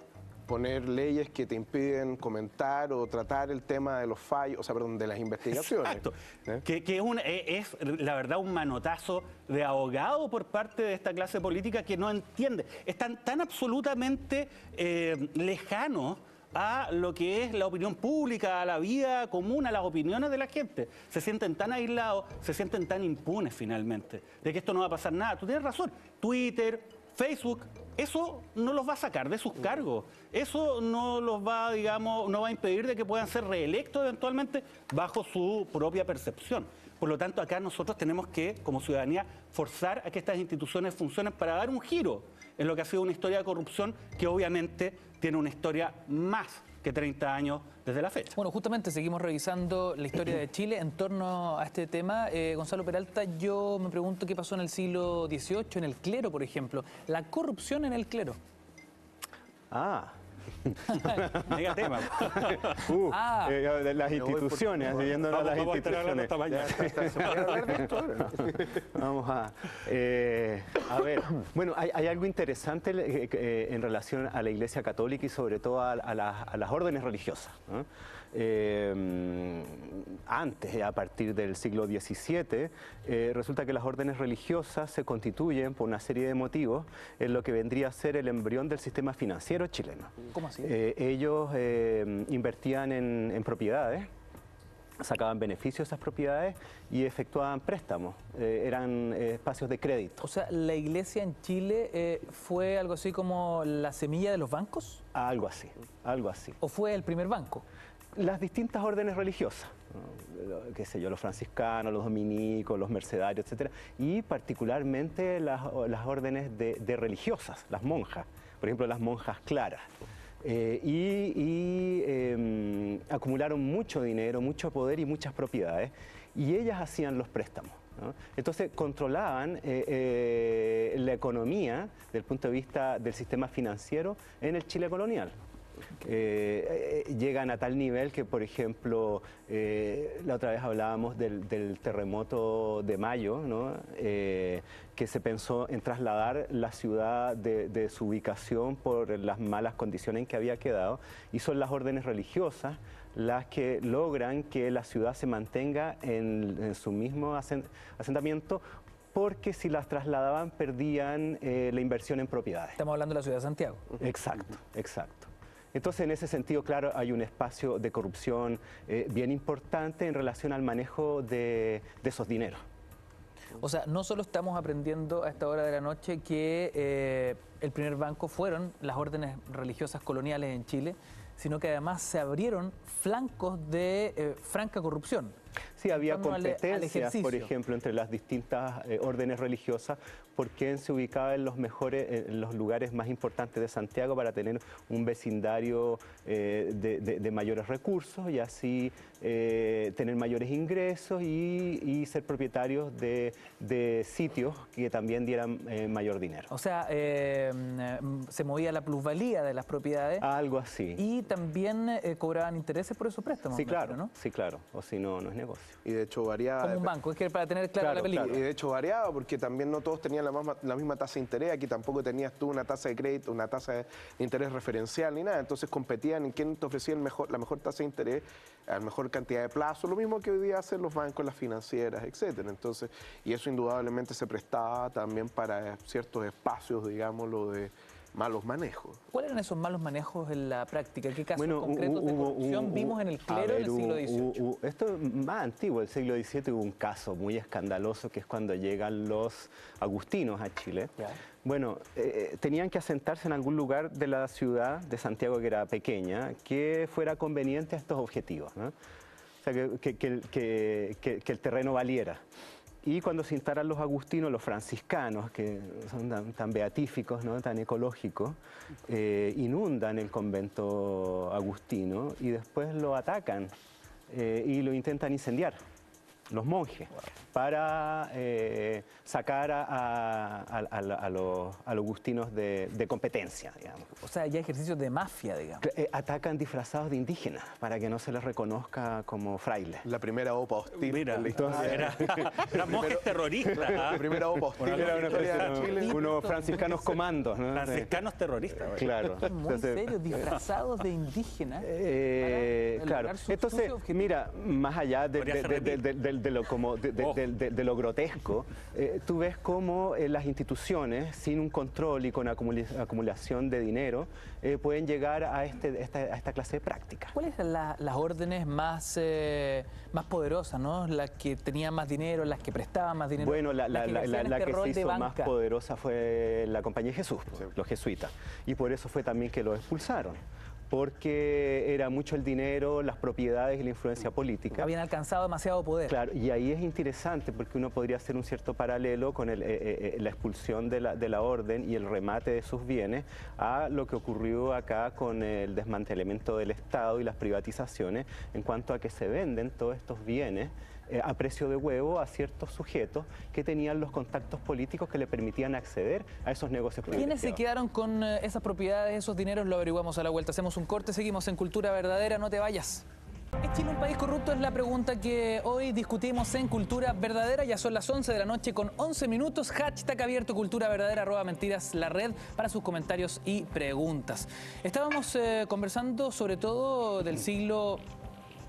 [SPEAKER 9] poner leyes que te impiden comentar o tratar el tema de los fallos, o sea, perdón, de las investigaciones.
[SPEAKER 8] Exacto. Que es, la verdad, un manotazo de abogado por parte de esta clase política que no entiende. Están tan absolutamente lejanos a lo que es la opinión pública, a la vida común, a las opiniones de la gente. Se sienten tan aislados, se sienten tan impunes finalmente, de que esto no va a pasar nada. Tú tienes razón. Twitter, Facebook, eso no los va a sacar de sus cargos. Eso no los va, digamos, no va a impedir de que puedan ser reelectos eventualmente bajo su propia percepción. Por lo tanto, acá nosotros tenemos que, como ciudadanía, forzar a que estas instituciones funcionen para dar un giro en lo que ha sido una historia de corrupción que obviamente tiene una historia más que 30 años desde la fecha.
[SPEAKER 1] Bueno, justamente seguimos revisando la historia de Chile en torno a este tema. Gonzalo Peralta, yo me pregunto qué pasó en el siglo XVIII, en el clero, por ejemplo. La corrupción en el clero.
[SPEAKER 8] Mega tema.
[SPEAKER 6] De las instituciones, siguiendo las instituciones. Vamos a ver. Bueno, hay algo interesante en relación a la Iglesia Católica y sobre todo a las órdenes religiosas, ¿no? Antes, a partir del siglo XVII, resulta que las órdenes religiosas se constituyen por una serie de motivos en lo que vendría a ser el embrión del sistema financiero chileno.
[SPEAKER 1] ¿Cómo así?
[SPEAKER 6] Ellos invertían en propiedades, sacaban beneficios de esas propiedades y efectuaban préstamos. Eran espacios de crédito.
[SPEAKER 1] O sea, ¿la iglesia en Chile fue algo así como la semilla de los bancos?
[SPEAKER 6] Algo así, algo así.
[SPEAKER 1] ¿O fue el primer banco?
[SPEAKER 6] Las distintas órdenes religiosas, ¿no? Qué sé yo, los franciscanos, los dominicos, los mercedarios, etcétera, y particularmente las órdenes de religiosas, las monjas, por ejemplo, las monjas claras. Acumularon mucho dinero, mucho poder y muchas propiedades, y ellas hacían los préstamos, ¿no? Entonces controlaban la economía desde el punto de vista del sistema financiero en el Chile colonial. Llegan a tal nivel que, por ejemplo, la otra vez hablábamos del terremoto de mayo, ¿no? Que se pensó en trasladar la ciudad de su ubicación por las malas condiciones en que había quedado, y son las órdenes religiosas las que logran que la ciudad se mantenga en su mismo asentamiento, porque si las trasladaban perdían la inversión en propiedades.
[SPEAKER 1] Estamos hablando de la ciudad de Santiago.
[SPEAKER 6] Exacto, exacto. Entonces, en ese sentido, claro, hay un espacio de corrupción bien importante en relación al manejo de esos dineros.
[SPEAKER 1] O sea, no solo estamos aprendiendo a esta hora de la noche que el primer banco fueron las órdenes religiosas coloniales en Chile, sino que además se abrieron flancos de franca corrupción.
[SPEAKER 6] Sí, había competencias, por ejemplo, entre las distintas órdenes religiosas, por quién se ubicaba en los lugares más importantes de Santiago para tener un vecindario de mayores recursos y así tener mayores ingresos y ser propietarios de sitios que también dieran mayor dinero.
[SPEAKER 1] O sea, se movía la plusvalía de las propiedades.
[SPEAKER 6] Algo así.
[SPEAKER 1] Y también cobraban intereses por esos préstamos.
[SPEAKER 6] Sí, claro,
[SPEAKER 1] ¿no?
[SPEAKER 6] sí, claro. O si no, no es negocios.
[SPEAKER 9] Y de hecho variaba.
[SPEAKER 1] Como un banco, es que para tener clara la película.
[SPEAKER 9] Y de hecho variaba porque también no todos tenían la misma tasa de interés. Aquí tampoco tenías tú una tasa de crédito, una tasa de interés referencial ni nada. Entonces competían en quién te ofrecía la mejor tasa de interés, a la mejor cantidad de plazo, lo mismo que hoy día hacen los bancos, las financieras, etcétera. Entonces, y eso indudablemente se prestaba también para ciertos espacios, digámoslo, de malos manejos.
[SPEAKER 1] ¿Cuáles eran esos malos manejos en la práctica? ¿Qué casos concretos de corrupción vimos en el clero en el siglo XVIII?
[SPEAKER 6] Esto es más antiguo, el siglo XVII hubo un caso muy escandaloso que es cuando llegan los agustinos a Chile.
[SPEAKER 1] Claro.
[SPEAKER 6] Bueno, tenían que asentarse en algún lugar de la ciudad de Santiago, que era pequeña, que fuera conveniente a estos objetivos, ¿no? O sea, que el terreno valiera. Y cuando se instalan los agustinos, los franciscanos, que son tan beatíficos, ¿no?, tan ecológicos, inundan el convento agustino y después lo atacan y lo intentan incendiar, los monjes, para sacar a los agustinos de competencia, digamos.
[SPEAKER 1] O sea, ya ejercicios de mafia, digamos.
[SPEAKER 6] Atacan disfrazados de indígenas para que no se les reconozca como frailes.
[SPEAKER 9] La primera OPA hostil.
[SPEAKER 8] Mira,
[SPEAKER 9] en la historia.
[SPEAKER 8] eran monjes terroristas.
[SPEAKER 9] La primera OPA hostil en la historia de Chile.
[SPEAKER 6] Unos franciscanos comandos, ¿no?
[SPEAKER 8] Franciscanos terroristas.
[SPEAKER 6] Claro.
[SPEAKER 1] Muy serios, disfrazados de indígenas.
[SPEAKER 6] Claro. Entonces, mira, más allá de lo grotesco, tú ves cómo las instituciones, sin un control y con acumulación de dinero, pueden llegar a esta clase de prácticas.
[SPEAKER 1] ¿Cuáles eran las órdenes más poderosas, ¿no? Las que tenían más dinero, las que prestaban más dinero.
[SPEAKER 6] Bueno, la que se hizo más
[SPEAKER 1] banca.
[SPEAKER 6] poderosa fue la Compañía de Jesús, los jesuitas. Y por eso fue también que los expulsaron, porque era mucho el dinero, las propiedades y la influencia política.
[SPEAKER 1] Habían alcanzado demasiado poder.
[SPEAKER 6] Claro, y ahí es interesante porque uno podría hacer un cierto paralelo con la expulsión de la orden y el remate de sus bienes a lo que ocurrió acá con el desmantelamiento del Estado y las privatizaciones, en cuanto a que se venden todos estos bienes a precio de huevo a ciertos sujetos que tenían los contactos políticos que le permitían acceder a esos negocios privilegiados.
[SPEAKER 1] ¿Quiénes se quedaron con esas propiedades, esos dineros? Lo averiguamos a la vuelta. Hacemos un corte, seguimos en Cultura Verdadera, no te vayas. ¿Es Chile un país corrupto? Es la pregunta que hoy discutimos en Cultura Verdadera. Ya son las 11 de la noche con 11 minutos. Hashtag abierto Cultura Verdadera, @mentiras la red, para sus comentarios y preguntas. Estábamos conversando sobre todo del siglo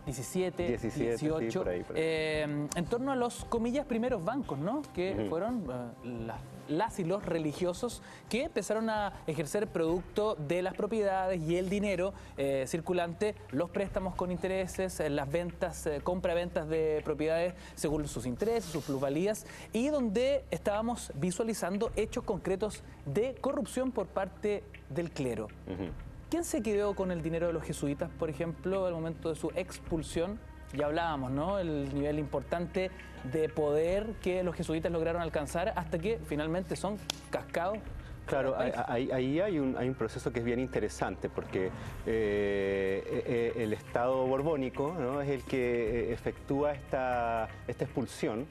[SPEAKER 1] 17, 18,
[SPEAKER 6] sí, por ahí.
[SPEAKER 1] en torno a los, comillas, primeros bancos, ¿no? Que fueron las y los religiosos que empezaron a ejercer producto de las propiedades y el dinero circulante, los préstamos con intereses, las ventas, compra-ventas de propiedades según sus intereses, sus plusvalías, y donde estábamos visualizando hechos concretos de corrupción por parte del clero. ¿Quién se quedó con el dinero de los jesuitas, por ejemplo, al momento de su expulsión? Ya hablábamos, ¿no? El nivel importante de poder que los jesuitas lograron alcanzar hasta que finalmente son cascados.
[SPEAKER 6] Claro, ahí hay un proceso que es bien interesante porque el Estado borbónico, ¿no?, es el que efectúa esta expulsión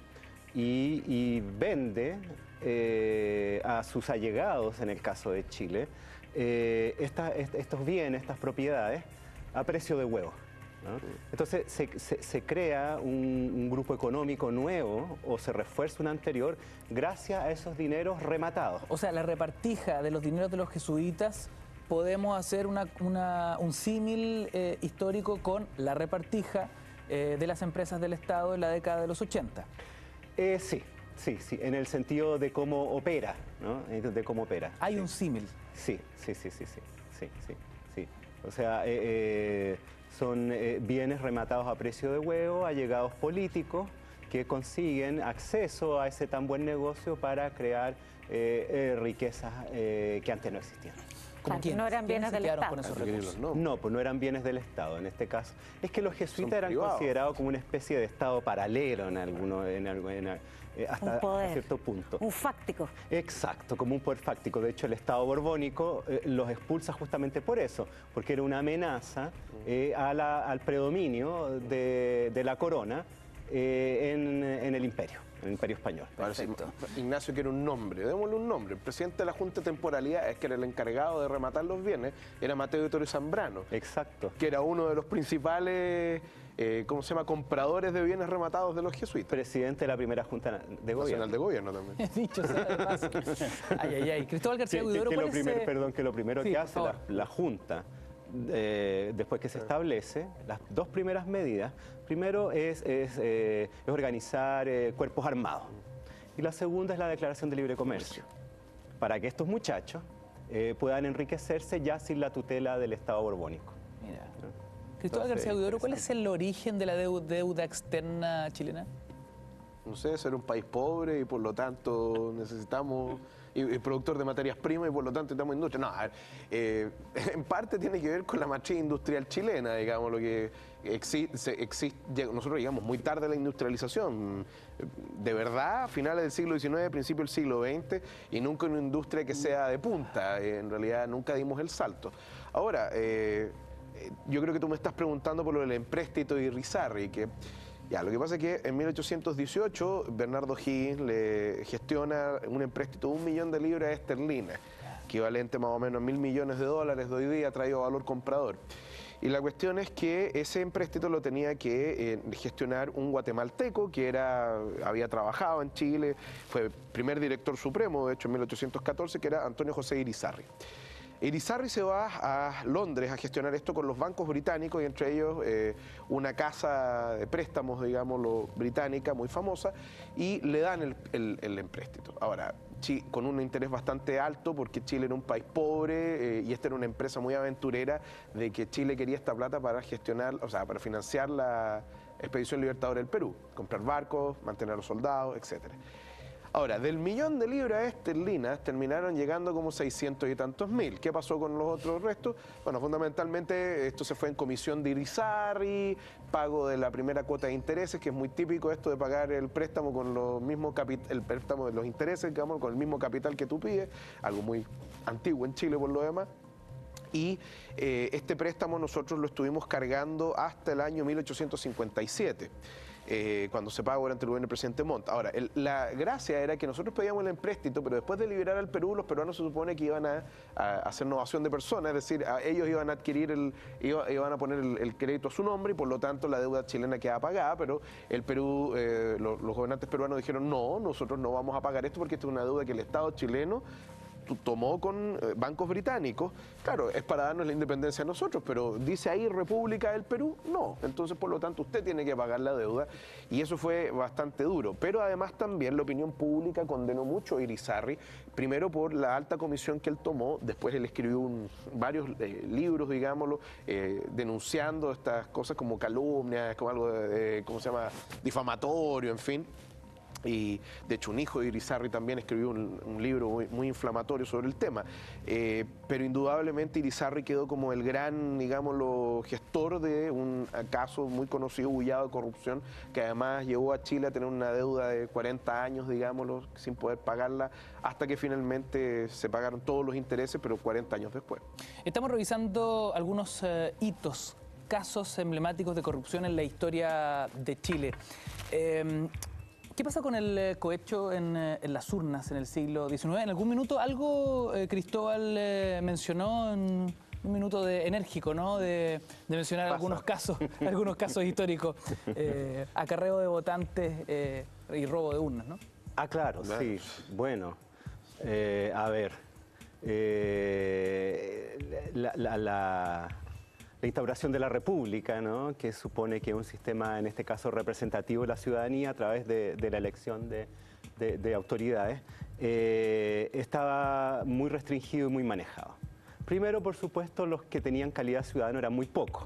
[SPEAKER 6] y vende a sus allegados, en el caso de Chile, estos bienes, estas propiedades, a precio de huevo, ¿no? Entonces se crea un grupo económico nuevo o se refuerza un anterior gracias a esos dineros rematados.
[SPEAKER 1] O sea, la repartija de los dineros de los jesuitas, podemos hacer un símil histórico con la repartija de las empresas del Estado en la década de los 80.
[SPEAKER 6] Sí, en el sentido de cómo opera, ¿no? De cómo opera.
[SPEAKER 1] Hay un símil.
[SPEAKER 6] Sí. O sea, son bienes rematados a precio de huevo, allegados políticos que consiguen acceso a ese tan buen negocio para crear riquezas que antes no existían.
[SPEAKER 7] No eran bienes del Estado.
[SPEAKER 6] No, pues no eran bienes del Estado en este caso. Es que los jesuitas eran considerados como una especie de Estado paralelo hasta cierto punto.
[SPEAKER 7] Un fáctico.
[SPEAKER 6] Exacto, como un poder fáctico. De hecho, el Estado borbónico los expulsa justamente por eso, porque era una amenaza al predominio de la corona en el imperio español.
[SPEAKER 9] Perfecto. Ignacio quiere un nombre, démosle un nombre. El presidente de la Junta de Temporalidad, que era el encargado de rematar los bienes, era Mateo de Toro y Zambrano.
[SPEAKER 6] Exacto.
[SPEAKER 9] Que era uno de los principales ¿cómo se llama?, compradores de bienes rematados de los jesuitas.
[SPEAKER 6] Presidente de la primera Junta de Gobierno.
[SPEAKER 9] Nacional de Gobierno también.
[SPEAKER 1] Dicho sea de paso. Ay, ay, ay. Cristóbal García Huidobro, ¿cuál es?
[SPEAKER 6] Perdón, que lo primero
[SPEAKER 1] Sí,
[SPEAKER 6] que
[SPEAKER 1] por
[SPEAKER 6] hace
[SPEAKER 1] favor.
[SPEAKER 6] la Junta, después que se establece, las dos primeras medidas, primero es organizar cuerpos armados. Y la segunda es la declaración de libre comercio, para que estos muchachos puedan enriquecerse ya sin la tutela del Estado borbónico.
[SPEAKER 1] Mira. Cristóbal
[SPEAKER 6] Entonces,
[SPEAKER 1] García Huidobro, ¿cuál es el origen de la deuda externa chilena?
[SPEAKER 9] No sé, ser un país pobre y por lo tanto necesitamos, y productor de materias primas y por lo tanto necesitamos industria. No, a ver, en parte tiene que ver con la matriz industrial chilena, digamos, lo que nosotros llegamos muy tarde a la industrialización, de verdad, a finales del siglo XIX, principio del siglo XX, y nunca una industria que sea de punta, en realidad nunca dimos el salto. Ahora, yo creo que tú me estás preguntando por lo del empréstito de Irizarry, que ya, lo que pasa es que en 1818 Bernardo Higgins le gestiona un empréstito de 1 millón de libras esterlinas, equivalente más o menos a $1.000 millones de hoy día traído a valor comprador. Y la cuestión es que ese empréstito lo tenía que gestionar un guatemalteco que había trabajado en Chile, fue primer director supremo, de hecho en 1814, que era Antonio José Irizarry. Irizarry se va a Londres a gestionar esto con los bancos británicos y entre ellos una casa de préstamos, digámoslo, británica muy famosa, y le dan el empréstito. Ahora, con un interés bastante alto porque Chile era un país pobre y esta era una empresa muy aventurera de que Chile quería esta plata para gestionar, o sea, para financiar la Expedición Libertadora del Perú, comprar barcos, mantener a los soldados, etcétera. Ahora, del 1 millón de libras esterlinas terminaron llegando como 600 y tantos mil. ¿Qué pasó con los otros restos? Bueno, fundamentalmente esto se fue en comisión de Irizarry, pago de la primera cuota de intereses, que es muy típico esto de pagar el préstamo con los mismos el préstamo de los intereses, digamos, con el mismo capital que tú pides, algo muy antiguo en Chile por lo demás. Y este préstamo nosotros lo estuvimos cargando hasta el año 1857. Cuando se pagó durante el gobierno del presidente Montt. Ahora, la gracia era que nosotros pedíamos el empréstito, pero después de liberar al Perú, los peruanos se supone que iban a hacer novación de personas, es decir, ellos iban a adquirir, iban a poner el crédito a su nombre y por lo tanto la deuda chilena quedaba pagada, pero el Perú, los gobernantes peruanos dijeron no, nosotros no vamos a pagar esto porque esto es una deuda que el Estado chileno tomó con bancos británicos. Claro, es para darnos la independencia a nosotros, pero dice ahí República del Perú, no. Entonces, por lo tanto, usted tiene que pagar la deuda y eso fue bastante duro. Pero además también la opinión pública condenó mucho a Irizarry, primero por la alta comisión que él tomó, después él escribió varios libros, digámoslo, denunciando estas cosas como calumnias, como algo ¿cómo se llama?, difamatorio, en fin. Y de hecho un hijo de Irizarry también escribió un libro muy inflamatorio sobre el tema, pero indudablemente Irizarry quedó como el gran, digámoslo, gestor de un caso muy conocido, bullado de corrupción, que además llevó a Chile a tener una deuda de 40 años, digámoslo, sin poder pagarla, hasta que finalmente se pagaron todos los intereses, pero 40 años después.
[SPEAKER 1] Estamos revisando algunos hitos, casos emblemáticos de corrupción en la historia de Chile. ¿Qué pasa con el cohecho en las urnas en el siglo XIX? En algún minuto algo Cristóbal mencionó en un minuto enérgico, ¿no? De mencionar algunos casos históricos, acarreo de votantes y robo de urnas, ¿no?
[SPEAKER 6] Ah, claro, sí. Bueno, a ver, la instauración de la República, ¿no?, que supone que un sistema, en este caso representativo de la ciudadanía a través de la elección de autoridades, estaba muy restringido y muy manejado. Primero, por supuesto, los que tenían calidad ciudadana eran muy pocos.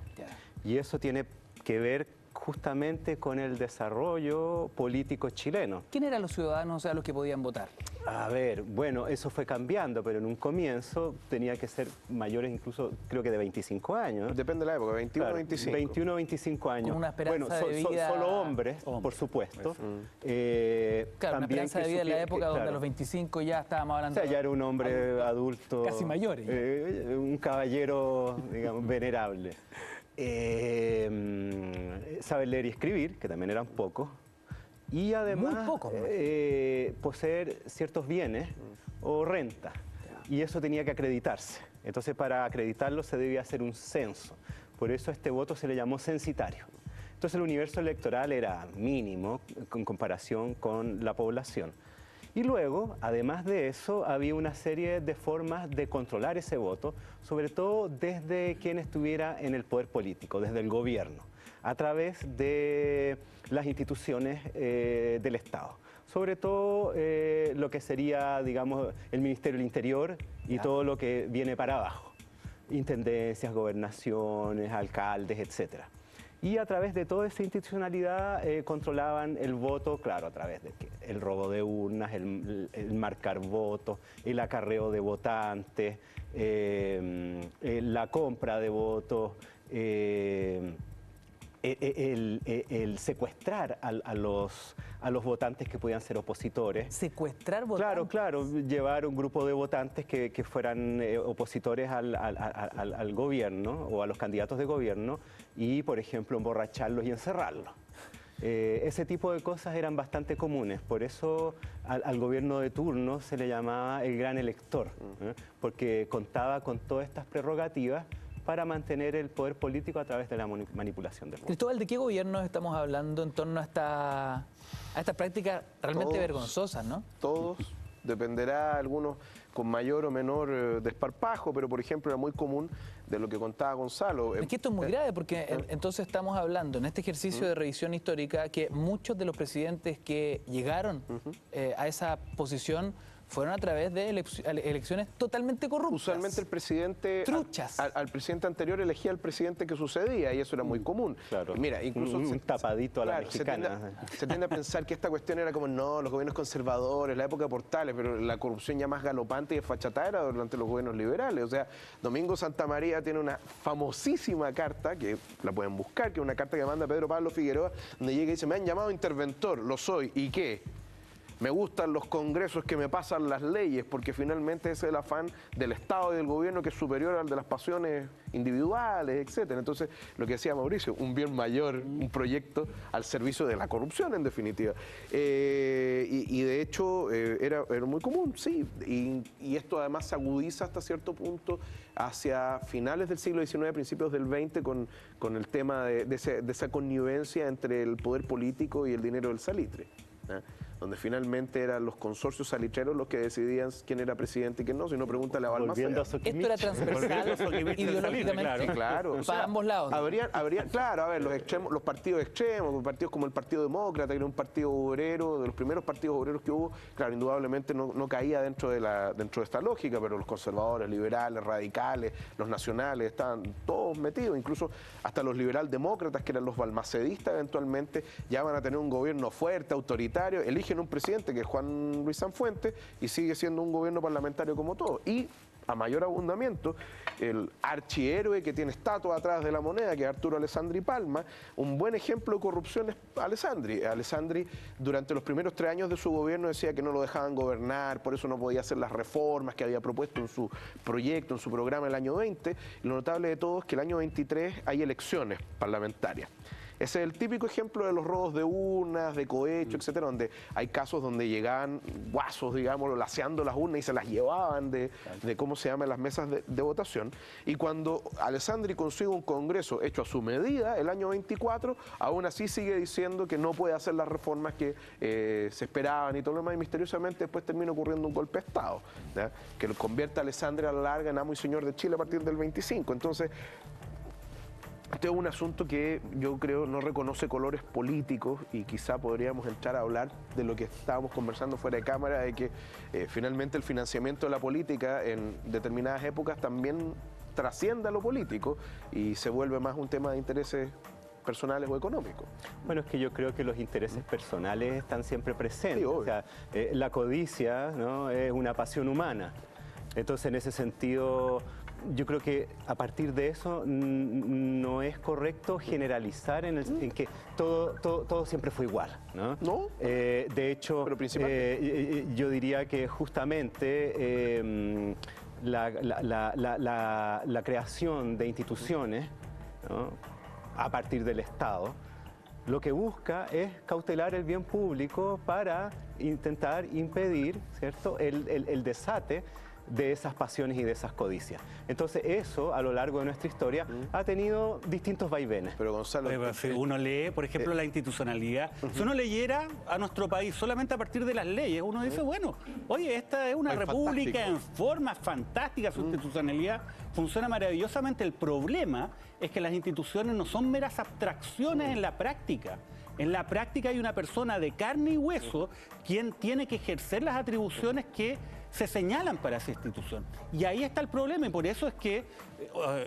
[SPEAKER 6] Y eso tiene que ver justamente con el desarrollo político chileno.
[SPEAKER 1] ¿Quién eran los ciudadanos, o sea, los que podían votar?
[SPEAKER 6] A ver, bueno, eso fue cambiando, pero en un comienzo tenía que ser mayores incluso, creo que de 25 años.
[SPEAKER 9] Depende de la época, 21 o 25.
[SPEAKER 6] 21 o 25 años.
[SPEAKER 1] Con una esperanza de vida...
[SPEAKER 6] Solo hombres, por supuesto.
[SPEAKER 1] Claro, una esperanza de vida en la época donde a los 25 ya estábamos hablando...
[SPEAKER 6] O sea, ya era un hombre adulto...
[SPEAKER 1] Casi mayores.
[SPEAKER 6] Un caballero, digamos, venerable. Saber leer y escribir, que también eran pocos. Y además poseer ciertos bienes o renta. Y eso tenía que acreditarse. Entonces, para acreditarlo se debía hacer un censo. Por eso este voto se le llamó censitario. Entonces el universo electoral era mínimo en comparación con la población. Y luego, además de eso, había una serie de formas de controlar ese voto, sobre todo desde quien estuviera en el poder político, desde el gobierno, a través de las instituciones del Estado. Sobre todo lo que sería, digamos, el Ministerio del Interior y todo lo que viene para abajo. Intendencias, gobernaciones, alcaldes, etcétera. Y a través de toda esa institucionalidad controlaban el voto, claro, a través del robo de urnas, el marcar votos, el acarreo de votantes, la compra de votos, el secuestrar a los votantes que podían ser opositores.
[SPEAKER 1] ¿Secuestrar votantes?
[SPEAKER 6] Claro, llevar un grupo de votantes que fueran opositores al gobierno o a los candidatos de gobierno y, por ejemplo, emborracharlos y encerrarlos. Ese tipo de cosas eran bastante comunes, por eso al gobierno de turno se le llamaba el gran elector, porque contaba con todas estas prerrogativas para mantener el poder político a través de la manipulación del voto.
[SPEAKER 1] Cristóbal, ¿de qué gobiernos estamos hablando en torno a estas prácticas realmente vergonzosas, no?
[SPEAKER 9] Todos, dependerá algunos con mayor o menor desparpajo, pero por ejemplo era muy común de lo que contaba Gonzalo.
[SPEAKER 1] Es que esto es muy grave porque entonces estamos hablando en este ejercicio de revisión histórica que muchos de los presidentes que llegaron a esa posición fueron a través de elecciones totalmente corruptas. Usualmente
[SPEAKER 9] el presidente...
[SPEAKER 1] Truchas.
[SPEAKER 9] Al presidente anterior elegía al presidente que sucedía y eso era muy común.
[SPEAKER 6] Claro.
[SPEAKER 9] Mira, incluso...
[SPEAKER 6] Un tapadito a la mexicana.
[SPEAKER 9] Se tiende a pensar que esta cuestión era como, no, los gobiernos conservadores, la época de Portales, pero la corrupción ya más galopante y desfachatada era durante los gobiernos liberales. O sea, Domingo Santamaría tiene una famosísima carta, que la pueden buscar, que es una carta que manda Pedro Pablo Figueroa, donde llega y dice, me han llamado interventor, lo soy, ¿y qué? Me gustan los congresos que me pasan las leyes, porque finalmente ese es el afán del Estado y del gobierno que es superior al de las pasiones individuales, etcétera. Entonces, lo que decía Mauricio, un bien mayor, un proyecto al servicio de la corrupción, en definitiva. Y de hecho, era muy común, sí. Y esto además se agudiza hasta cierto punto hacia finales del siglo XIX, principios del XX, con el tema de esa connivencia entre el poder político y el dinero del salitre, donde finalmente eran los consorcios salitreros los que decidían quién era presidente y quién no, si no pregúntale a Balmaceda.
[SPEAKER 1] Esto era transversal ideológicamente,
[SPEAKER 9] claro,
[SPEAKER 1] para ambos lados.
[SPEAKER 9] Claro, a ver, los partidos extremos, partidos como el Partido Demócrata, que era un partido obrero, de los primeros partidos obreros que hubo, claro, indudablemente no caía dentro de esta lógica, pero los conservadores, liberales, radicales, los nacionales, estaban todos metidos, incluso hasta los liberal-demócratas, que eran los balmacedistas eventualmente, ya van a tener un gobierno fuerte, autoritario, eligen un presidente que es Juan Luis Sanfuentes y sigue siendo un gobierno parlamentario como todo. Y a mayor abundamiento, el archihéroe que tiene estatua atrás de la moneda, que es Arturo Alessandri Palma, un buen ejemplo de corrupción es Alessandri. Alessandri durante los primeros 3 años de su gobierno decía que no lo dejaban gobernar, por eso no podía hacer las reformas que había propuesto en su proyecto, en su programa el año 20. Y lo notable de todo es que el año 23 hay elecciones parlamentarias. Ese es el típico ejemplo de los robos de urnas, de cohecho, etcétera, donde hay casos donde llegaban guasos, digamos, laceando las urnas y se las llevaban de cómo se llaman las mesas de votación. Y cuando Alessandri consigue un congreso hecho a su medida, el año 24, aún así sigue diciendo que no puede hacer las reformas que se esperaban y todo lo demás, y misteriosamente después termina ocurriendo un golpe de Estado, ¿ya? Que lo convierte a Alessandri a la larga en amo y señor de Chile a partir del 25. Entonces, este es un asunto que yo creo no reconoce colores políticos y quizá podríamos entrar a hablar de lo que estábamos conversando fuera de cámara, de que finalmente el financiamiento de la política en determinadas épocas también trasciende a lo político y se vuelve más un tema de intereses personales o económicos.
[SPEAKER 6] Bueno, es que yo creo que los intereses personales están siempre presentes. Sí, o sea, la codicia, ¿no?, es una pasión humana. Entonces, en ese sentido, yo creo que a partir de eso no es correcto generalizar en que todo siempre fue igual, ¿no?
[SPEAKER 9] ¿No?
[SPEAKER 6] De hecho, yo diría que justamente la creación de instituciones, ¿no?, a partir del Estado, lo que busca es cautelar el bien público para intentar impedir, ¿cierto?, el desate de esas pasiones y de esas codicias. Entonces eso, a lo largo de nuestra historia, ha tenido distintos vaivenes.
[SPEAKER 9] Pero Gonzalo...
[SPEAKER 8] Si uno lee, por ejemplo, la institucionalidad, si uno leyera a nuestro país solamente a partir de las leyes, uno dice, bueno, oye, esta es una república en forma fantástica, su institucionalidad funciona maravillosamente. El problema es que las instituciones no son meras abstracciones en la práctica. En la práctica hay una persona de carne y hueso quien tiene que ejercer las atribuciones que se señalan para esa institución. Y ahí está el problema, y por eso es que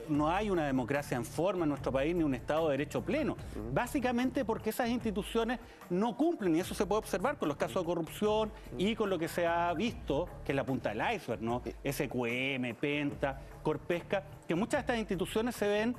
[SPEAKER 8] no hay una democracia en forma en nuestro país ni un Estado de Derecho pleno. Básicamente porque esas instituciones no cumplen, y eso se puede observar con los casos de corrupción y con lo que se ha visto, que es la punta del iceberg, ¿no? SQM, Penta, Corpesca, que muchas de estas instituciones se ven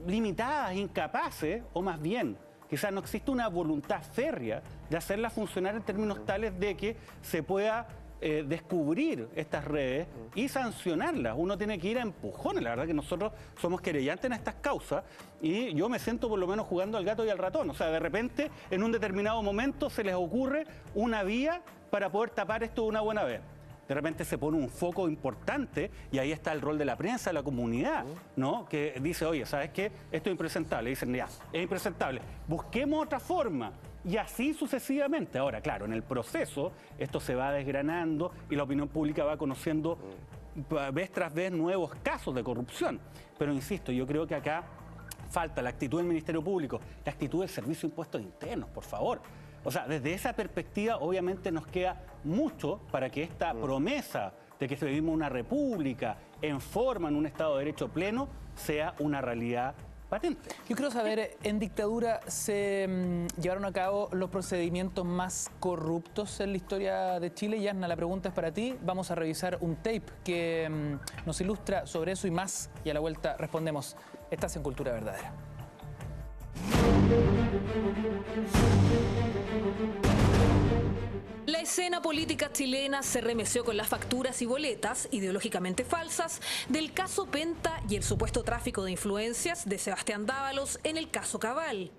[SPEAKER 8] limitadas, incapaces, o más bien, quizás no existe una voluntad férrea de hacerlas funcionar en términos tales de que se pueda descubrir estas redes y sancionarlas. Uno tiene que ir a empujones. La verdad que nosotros somos querellantes en estas causas y yo me siento por lo menos jugando al gato y al ratón. O sea, de repente, en un determinado momento se les ocurre una vía para poder tapar esto de una buena vez. De repente se pone un foco importante y ahí está el rol de la prensa, de la comunidad, ¿no? Que dice, oye, ¿sabes qué? Esto es impresentable. Dicen, ya, es impresentable. Busquemos otra forma. Y así sucesivamente. Ahora, claro, en el proceso esto se va desgranando y la opinión pública va conociendo vez tras vez nuevos casos de corrupción. Pero insisto, yo creo que acá falta la actitud del Ministerio Público, la actitud del Servicio de Impuestos Internos, por favor. O sea, desde esa perspectiva obviamente nos queda mucho para que esta promesa de que vivimos una república en forma, en un Estado de Derecho pleno, sea una realidad patente.
[SPEAKER 1] Yo quiero saber, ¿en dictadura se llevaron a cabo los procedimientos más corruptos en la historia de Chile? Yasna, la pregunta es para ti. Vamos a revisar un tape que nos ilustra sobre eso y más. Y a la vuelta respondemos. Estás en Cultura Verdadera.
[SPEAKER 3] La escena política chilena se remeció con las facturas y boletas ideológicamente falsas del caso Penta y el supuesto tráfico de influencias de Sebastián Dávalos en el caso Cabal.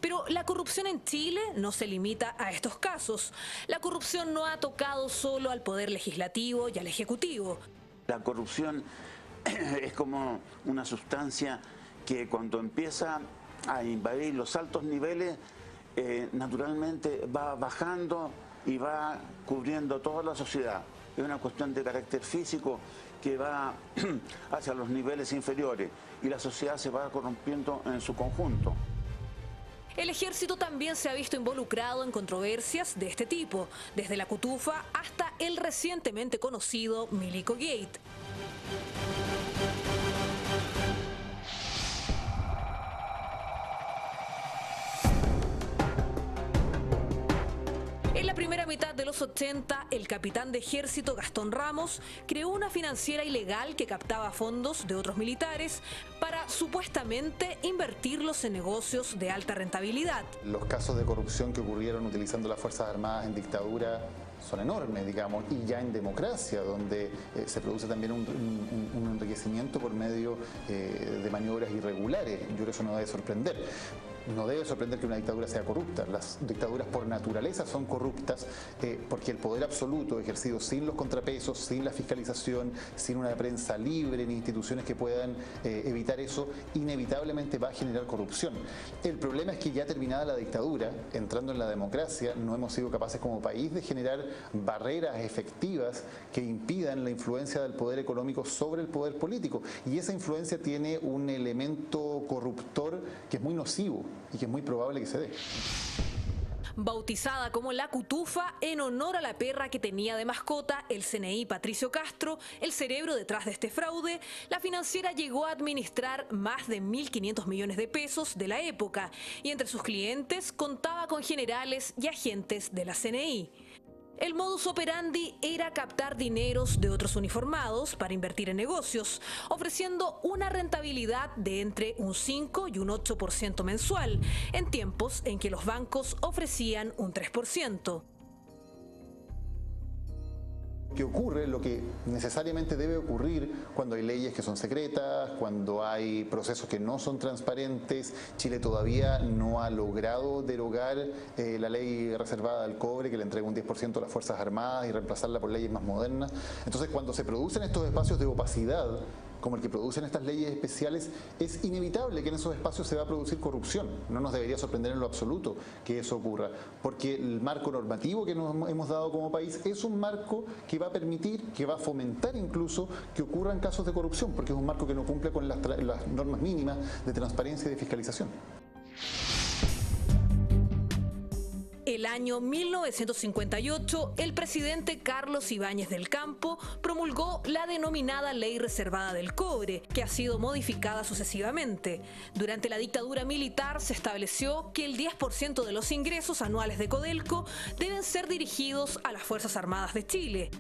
[SPEAKER 3] Pero la corrupción en Chile no se limita a estos casos. La corrupción no ha tocado solo al Poder Legislativo y al Ejecutivo.
[SPEAKER 4] La corrupción es como una sustancia que cuando empieza a invadir los altos niveles, naturalmente va bajando y va cubriendo toda la sociedad. Es una cuestión de carácter físico que va hacia los niveles inferiores y la sociedad se va corrompiendo en su conjunto.
[SPEAKER 3] El ejército también se ha visto involucrado en controversias de este tipo, desde la Cutufa hasta el recientemente conocido Milico Gate. En la primera mitad de los 80, el capitán de ejército Gastón Ramos creó una financiera ilegal que captaba fondos de otros militares para supuestamente invertirlos en negocios de alta rentabilidad.
[SPEAKER 5] Los casos de corrupción que ocurrieron utilizando las Fuerzas Armadas en dictadura son enormes, digamos, y ya en democracia, donde se produce también un enriquecimiento por medio de maniobras irregulares. Yo creo que eso no debe sorprender. No debe sorprender que una dictadura sea corrupta. Las dictaduras por naturaleza son corruptas porque el poder absoluto ejercido sin los contrapesos, sin la fiscalización, sin una prensa libre, ni instituciones que puedan evitar eso, inevitablemente va a generar corrupción. El problema es que ya terminada la dictadura, entrando en la democracia, no hemos sido capaces como país de generar barreras efectivas que impidan la influencia del poder económico sobre el poder político. Y esa influencia tiene un elemento corruptor que es muy nocivo y que es muy probable que se dé.
[SPEAKER 3] Bautizada como la Cutufa en honor a la perra que tenía de mascota el CNI Patricio Castro, el cerebro detrás de este fraude, la financiera llegó a administrar más de 1.500 millones de pesos de la época y entre sus clientes contaba con generales y agentes de la CNI. El modus operandi era captar dineros de otros uniformados para invertir en negocios, ofreciendo una rentabilidad de entre un 5 y un 8% mensual, en tiempos en que los bancos ofrecían un 3%.
[SPEAKER 5] que ocurre, lo que necesariamente debe ocurrir cuando hay leyes que son secretas, cuando hay procesos que no son transparentes. Chile todavía no ha logrado derogar la ley reservada al cobre, que le entrega un 10% a las Fuerzas Armadas, y reemplazarla por leyes más modernas. Entonces, cuando se producen estos espacios de opacidad, como el que producen estas leyes especiales, es inevitable que en esos espacios se va a producir corrupción. No nos debería sorprender en lo absoluto que eso ocurra, porque el marco normativo que nos hemos dado como país es un marco que va a permitir, que va a fomentar incluso que ocurran casos de corrupción, porque es un marco que no cumple con las normas mínimas de transparencia y de fiscalización.
[SPEAKER 3] El año 1958, el presidente Carlos Ibáñez del Campo promulgó la denominada Ley Reservada del Cobre, que ha sido modificada sucesivamente. Durante la dictadura militar se estableció que el 10% de los ingresos anuales de Codelco deben ser dirigidos a las Fuerzas Armadas de Chile.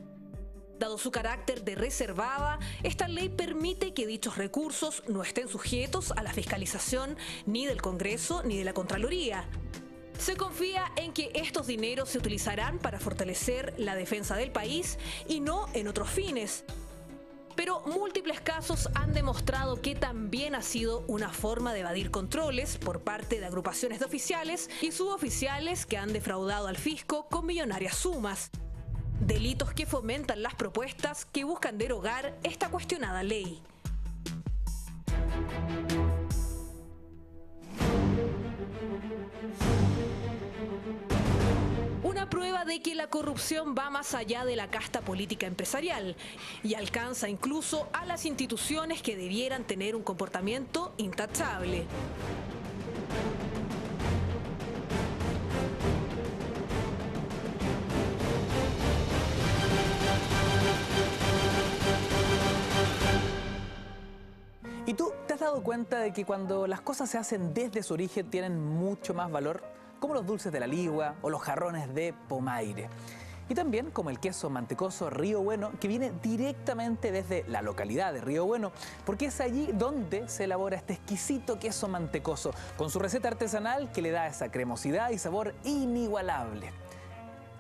[SPEAKER 3] Dado su carácter de reservada, esta ley permite que dichos recursos no estén sujetos a la fiscalización ni del Congreso ni de la Contraloría. Se confía en que estos dineros se utilizarán para fortalecer la defensa del país y no en otros fines. Pero múltiples casos han demostrado que también ha sido una forma de evadir controles por parte de agrupaciones de oficiales y suboficiales que han defraudado al fisco con millonarias sumas. Delitos que fomentan las propuestas que buscan derogar esta cuestionada ley. Una prueba de que la corrupción va más allá de la casta política empresarial y alcanza incluso a las instituciones que debieran tener un comportamiento intachable.
[SPEAKER 1] ¿Y tú te has dado cuenta de que cuando las cosas se hacen desde su origen tienen mucho más valor? Como los dulces de la Ligua o los jarrones de Pomaire. Y también como el queso mantecoso Río Bueno, que viene directamente desde la localidad de Río Bueno, porque es allí donde se elabora este exquisito queso mantecoso, con su receta artesanal que le da esa cremosidad y sabor inigualable.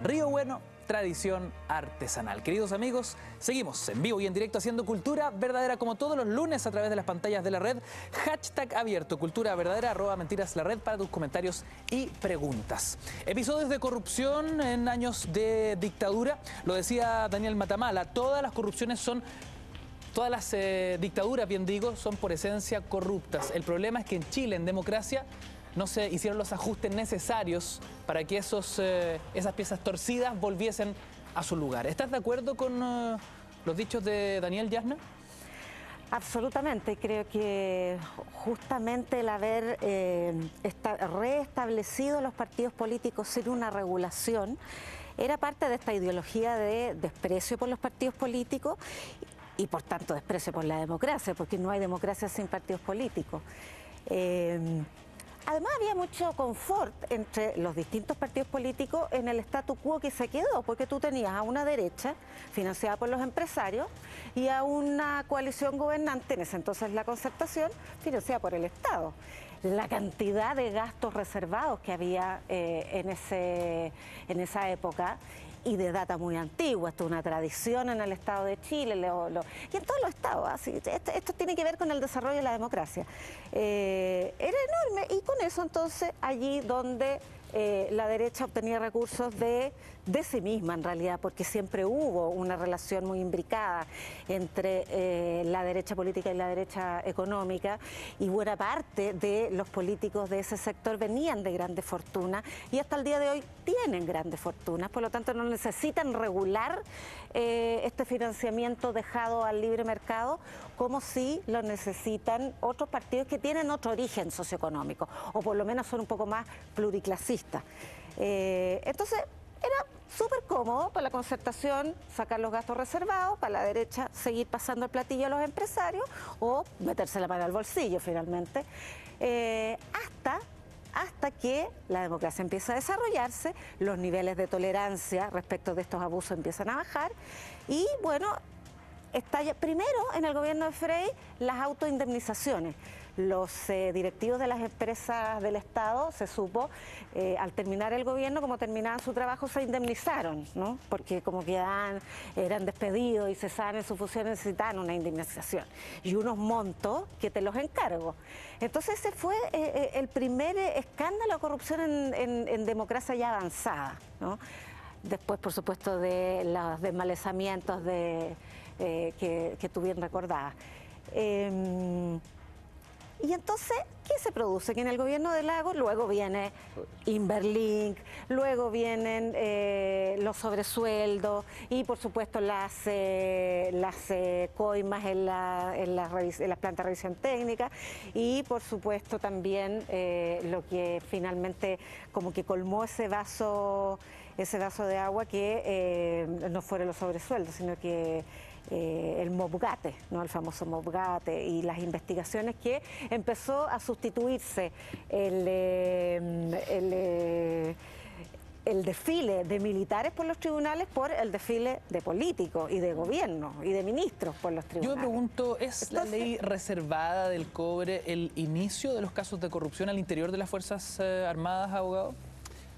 [SPEAKER 1] Río Bueno, tradición artesanal. Queridos amigos, seguimos en vivo y en directo haciendo Cultura Verdadera como todos los lunes a través de las pantallas de la red. Hashtag abierto, Cultura Verdadera, @mentiras_la_red para tus comentarios y preguntas. Episodios de corrupción en años de dictadura, lo decía Daniel Matamala, todas las corrupciones son... Todas las dictaduras, bien digo, son por esencia corruptas. El problema es que en Chile, en democracia, no se hicieron los ajustes necesarios para que esas piezas torcidas volviesen a su lugar. ¿Estás de acuerdo con los dichos de Daniel Yasna?
[SPEAKER 7] Absolutamente, creo que justamente el haber reestablecido los partidos políticos sin una regulación era parte de esta ideología de desprecio por los partidos políticos y por tanto desprecio por la democracia, porque no hay democracia sin partidos políticos. Además había mucho confort entre los distintos partidos políticos en el statu quo que se quedó, porque tú tenías a una derecha financiada por los empresarios y a una coalición gobernante, en ese entonces la Concertación, financiada por el Estado. La cantidad de gastos reservados que había en esa época y de data muy antigua, esto es una tradición en el Estado de Chile y en todos los estados, así, esto tiene que ver con el desarrollo de la democracia. Era enorme y con eso entonces allí donde la derecha obtenía recursos de sí misma en realidad, porque siempre hubo una relación muy imbricada entre la derecha política y la derecha económica, y buena parte de los políticos de ese sector venían de grandes fortunas y hasta el día de hoy tienen grandes fortunas, por lo tanto no necesitan regular este financiamiento dejado al libre mercado como si lo necesitan otros partidos que tienen otro origen socioeconómico o por lo menos son un poco más pluriclasistas. Entonces era súper cómodo para la Concertación sacar los gastos reservados, para la derecha seguir pasando el platillo a los empresarios o meterse la mano al bolsillo finalmente, hasta que la democracia empieza a desarrollarse, los niveles de tolerancia respecto de estos abusos empiezan a bajar y bueno, estalla primero en el gobierno de Frey las autoindemnizaciones. Los directivos de las empresas del Estado, se supo, al terminar el gobierno, como terminaban su trabajo, se indemnizaron, ¿no? Porque como que eran despedidos y cesaban en su función, necesitaban una indemnización. Y unos montos que te los encargo. Entonces ese fue el primer escándalo de corrupción en democracia ya avanzada, ¿no? Después, por supuesto, de los desmalezamientos que tú bien recordabas. Y entonces, ¿qué se produce? Que en el gobierno de Lagos luego viene Inverlink, luego vienen los sobresueldos y, por supuesto, las coimas en las plantas de revisión técnica y, por supuesto, también lo que finalmente como que colmó ese vaso de agua que no fueron los sobresueldos, sino que el Mobgate, ¿no? El famoso Mobgate y las investigaciones que empezó a sustituirse el desfile de militares por los tribunales por el desfile de políticos y de gobierno y de ministros por los tribunales.
[SPEAKER 1] Yo me pregunto, ¿es la ley reservada del cobre el inicio de los casos de corrupción al interior de las Fuerzas Armadas, abogado?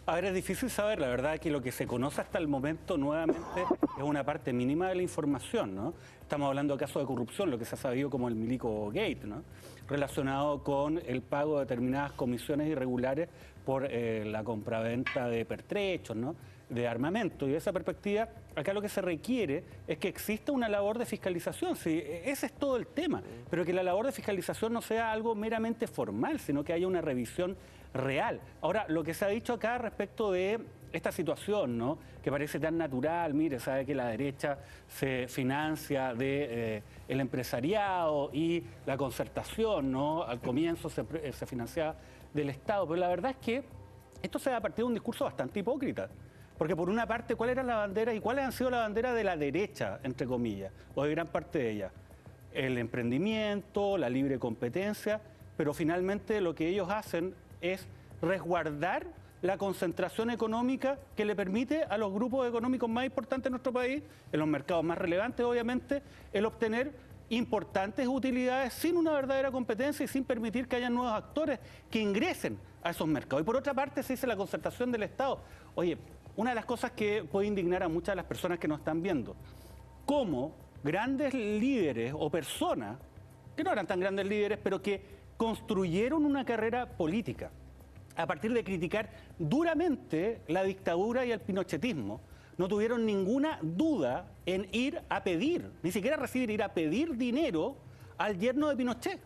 [SPEAKER 8] A ver, es difícil saber, la verdad que lo que se conoce hasta el momento nuevamente es una parte mínima de la información, ¿no? Estamos hablando de casos de corrupción, lo que se ha sabido como el Milico Gate, ¿no? Relacionado con el pago de determinadas comisiones irregulares por la compraventa de pertrechos, ¿no? De armamento. Y de esa perspectiva, acá lo que se requiere es que exista una labor de fiscalización. Sí, ese es todo el tema, pero que la labor de fiscalización no sea algo meramente formal, sino que haya una revisión real. Ahora, lo que se ha dicho acá respecto de esta situación, ¿no? Que parece tan natural, mire, sabe que la derecha se financia de el empresariado y la concertación, ¿no? Al comienzo se financiaba del Estado, pero la verdad es que esto se da a partir de un discurso bastante hipócrita. Porque por una parte, ¿cuál era la bandera y cuáles han sido la bandera de la derecha, entre comillas, o de gran parte de ella? El emprendimiento, la libre competencia, pero finalmente lo que ellos hacen es resguardar la concentración económica que le permite a los grupos económicos más importantes de nuestro país, en los mercados más relevantes obviamente, el obtener importantes utilidades sin una verdadera competencia y sin permitir que haya nuevos actores que ingresen a esos mercados. Y por otra parte se dice la concertación del Estado. Oye, una de las cosas que puede indignar a muchas de las personas que nos están viendo, cómo grandes líderes o personas, que no eran tan grandes líderes, pero que construyeron una carrera política a partir de criticar duramente la dictadura y el pinochetismo, no tuvieron ninguna duda en ir a pedir, ni siquiera recibir, ir a pedir dinero al yerno de Pinochet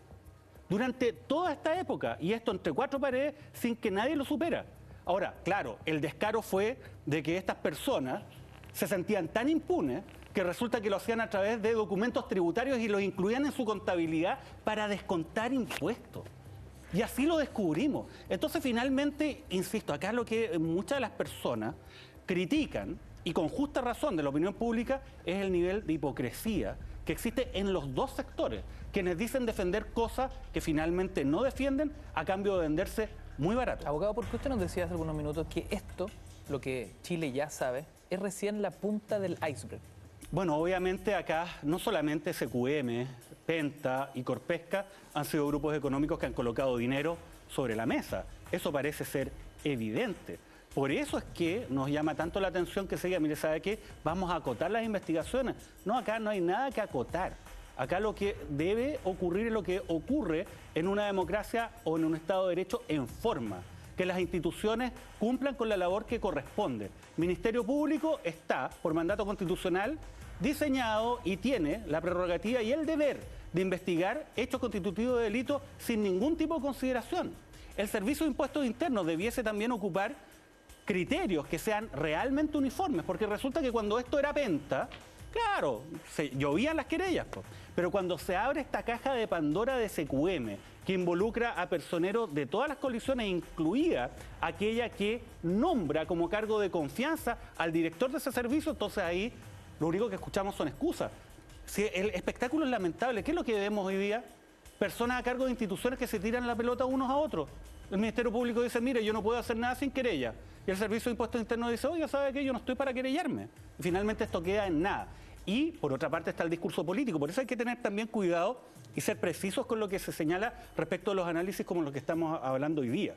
[SPEAKER 8] durante toda esta época, y esto entre cuatro paredes sin que nadie lo supera. Ahora, claro, el descaro fue de que estas personas se sentían tan impunes que resulta que lo hacían a través de documentos tributarios y los incluían en su contabilidad para descontar impuestos. Y así lo descubrimos. Entonces, finalmente, insisto, acá lo que muchas de las personas critican, y con justa razón de la opinión pública, es el nivel de hipocresía que existe en los dos sectores, quienes dicen defender cosas que finalmente no defienden a cambio de venderse muy barato.
[SPEAKER 1] Abogado, porque usted nos decía hace algunos minutos que esto, lo que Chile ya sabe, es recién la punta del iceberg.
[SPEAKER 8] Bueno, obviamente acá no solamente SQM, Penta y Corpesca han sido grupos económicos que han colocado dinero sobre la mesa. Eso parece ser evidente. Por eso es que nos llama tanto la atención que se diga, mire, ¿sabe qué? Vamos a acotar las investigaciones. No, acá no hay nada que acotar. Acá lo que debe ocurrir es lo que ocurre en una democracia o en un Estado de Derecho en forma. Que las instituciones cumplan con la labor que corresponde. El Ministerio Público está, por mandato constitucional, diseñado y tiene la prerrogativa y el deber de investigar hechos constitutivos de delito sin ningún tipo de consideración. El Servicio de Impuestos Internos debiese también ocupar criterios que sean realmente uniformes, porque resulta que cuando esto era Penta, claro, llovían las querellas, pero cuando se abre esta caja de Pandora de SQM, que involucra a personeros de todas las coaliciones, incluida aquella que nombra como cargo de confianza al director de ese servicio, entonces ahí lo único que escuchamos son excusas. Si el espectáculo es lamentable, ¿qué es lo que vemos hoy día? Personas a cargo de instituciones que se tiran la pelota unos a otros. El Ministerio Público dice, mire, yo no puedo hacer nada sin querella. Y el Servicio de Impuestos Internos dice, oiga, ¿sabe qué? Yo no estoy para querellarme. Y finalmente esto queda en nada. Y por otra parte está el discurso político. Por eso hay que tener también cuidado y ser precisos con lo que se señala respecto a los análisis como los que estamos hablando hoy día.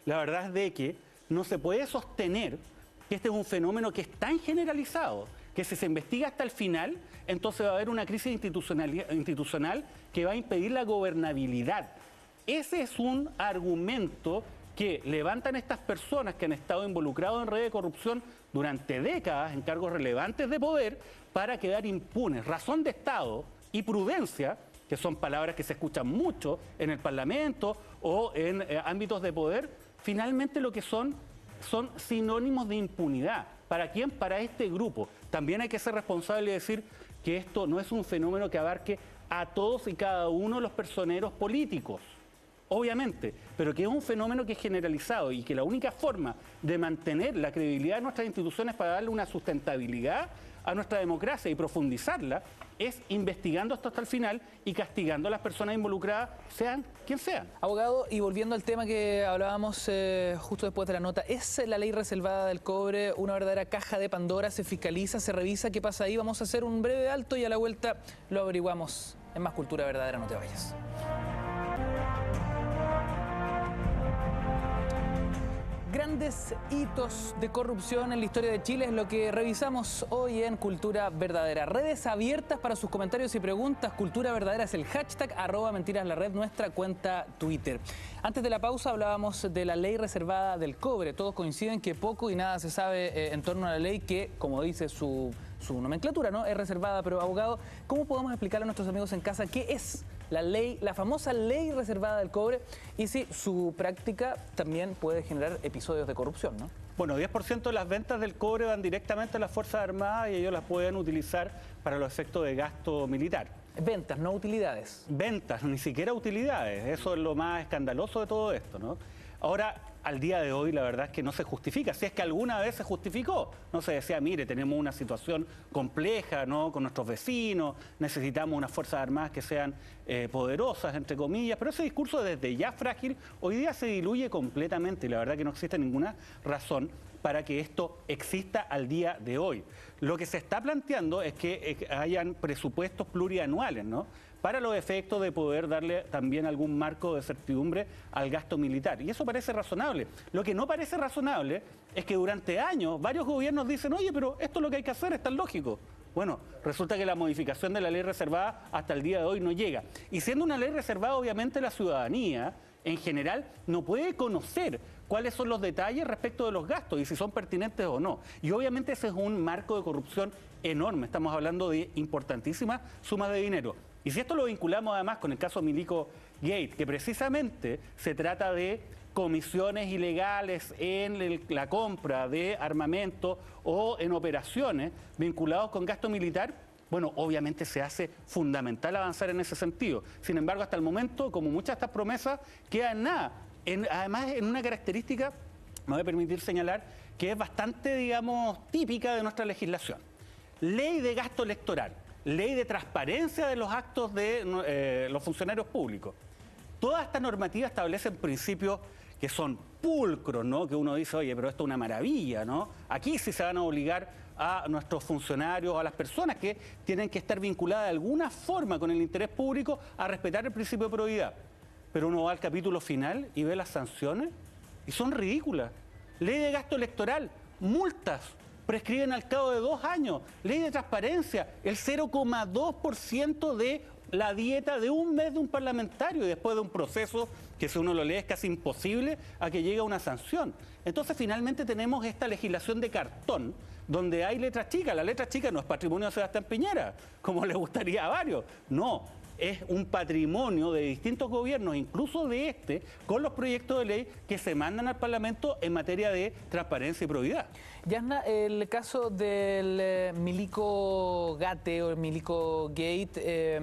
[SPEAKER 8] La verdad es de que no se puede sostener que este es un fenómeno que es tan generalizado, que si se investiga hasta el final, entonces va a haber una crisis institucional que va a impedir la gobernabilidad. Ese es un argumento que levantan estas personas que han estado involucrados en redes de corrupción durante décadas en cargos relevantes de poder para quedar impunes. Razón de Estado y prudencia, que son palabras que se escuchan mucho en el Parlamento o en ámbitos de poder, finalmente lo que son sinónimos de impunidad. ¿Para quién? Para este grupo. También hay que ser responsable y decir que esto no es un fenómeno que abarque a todos y cada uno de los personeros políticos. Obviamente, pero que es un fenómeno que es generalizado y que la única forma de mantener la credibilidad de nuestras instituciones para darle una sustentabilidad a nuestra democracia y profundizarla es investigando hasta el final y castigando a las personas involucradas, sean quien sean.
[SPEAKER 1] Abogado, y volviendo al tema que hablábamos justo después de la nota, ¿es la ley reservada del cobre una verdadera caja de Pandora? ¿Se fiscaliza, se revisa? ¿Qué pasa ahí? Vamos a hacer un breve alto y a la vuelta lo averiguamos en Más Cultura Verdadera. No te vayas. Grandes hitos de corrupción en la historia de Chile es lo que revisamos hoy en Cultura Verdadera. Redes abiertas para sus comentarios y preguntas. Cultura Verdadera es el hashtag @mentiras_la_red, nuestra cuenta Twitter. Antes de la pausa hablábamos de la ley reservada del cobre. Todos coinciden que poco y nada se sabe en torno a la ley que, como dice su nomenclatura, ¿no?, es reservada. Pero, abogado, ¿cómo podemos explicarle a nuestros amigos en casa qué es la ley, la famosa ley reservada del cobre, y si su práctica también puede generar episodios de corrupción, ¿no?
[SPEAKER 8] Bueno, 10% de las ventas del cobre van directamente a las Fuerzas Armadas y ellos las pueden utilizar para los efectos de gasto militar.
[SPEAKER 1] Ventas, no utilidades.
[SPEAKER 8] Ventas, ni siquiera utilidades. Eso es lo más escandaloso de todo esto, ¿no? Ahora, al día de hoy, la verdad es que no se justifica. Si es que alguna vez se justificó, no se decía, mire, tenemos una situación compleja, ¿no?, con nuestros vecinos, necesitamos unas Fuerzas Armadas que sean poderosas, entre comillas, pero ese discurso desde ya frágil, hoy día se diluye completamente y la verdad que no existe ninguna razón para que esto exista al día de hoy. Lo que se está planteando es que hayan presupuestos plurianuales, ¿no?, para los efectos de poder darle también algún marco de certidumbre al gasto militar. Y eso parece razonable. Lo que no parece razonable es que durante años varios gobiernos dicen, oye, pero esto es lo que hay que hacer, es tan lógico. Bueno, resulta que la modificación de la ley reservada hasta el día de hoy no llega. Y siendo una ley reservada, obviamente la ciudadanía en general no puede conocer cuáles son los detalles respecto de los gastos y si son pertinentes o no. Y obviamente ese es un marco de corrupción enorme. Estamos hablando de importantísimas sumas de dinero. Y si esto lo vinculamos además con el caso Milico Gate, que precisamente se trata de comisiones ilegales en la compra de armamento o en operaciones vinculados con gasto militar, bueno, obviamente se hace fundamental avanzar en ese sentido. Sin embargo, hasta el momento, como muchas de estas promesas, quedan nada. Además, en una característica, me voy a permitir señalar, que es bastante, digamos, típica de nuestra legislación. Ley de gasto electoral. Ley de transparencia de los actos de los funcionarios públicos. Toda esta normativa establece principios que son pulcros, ¿no?, que uno dice, oye, pero esto es una maravilla, ¿no? Aquí sí se van a obligar a nuestros funcionarios, a las personas que tienen que estar vinculadas de alguna forma con el interés público a respetar el principio de probidad. Pero uno va al capítulo final y ve las sanciones y son ridículas. Ley de gasto electoral, multas. Prescriben al cabo de 2 años. Ley de transparencia, el 0,2% de la dieta de un mes de un parlamentario y después de un proceso que si uno lo lee es casi imposible a que llegue a una sanción. Entonces finalmente tenemos esta legislación de cartón donde hay letras chicas. La letra chica no es patrimonio de Sebastián Piñera, como le gustaría a varios. No, es un patrimonio de distintos gobiernos, incluso de este, con los proyectos de ley que se mandan al Parlamento en materia de transparencia y probidad.
[SPEAKER 1] Yasna, el caso del Milico Gate o el Milico Gate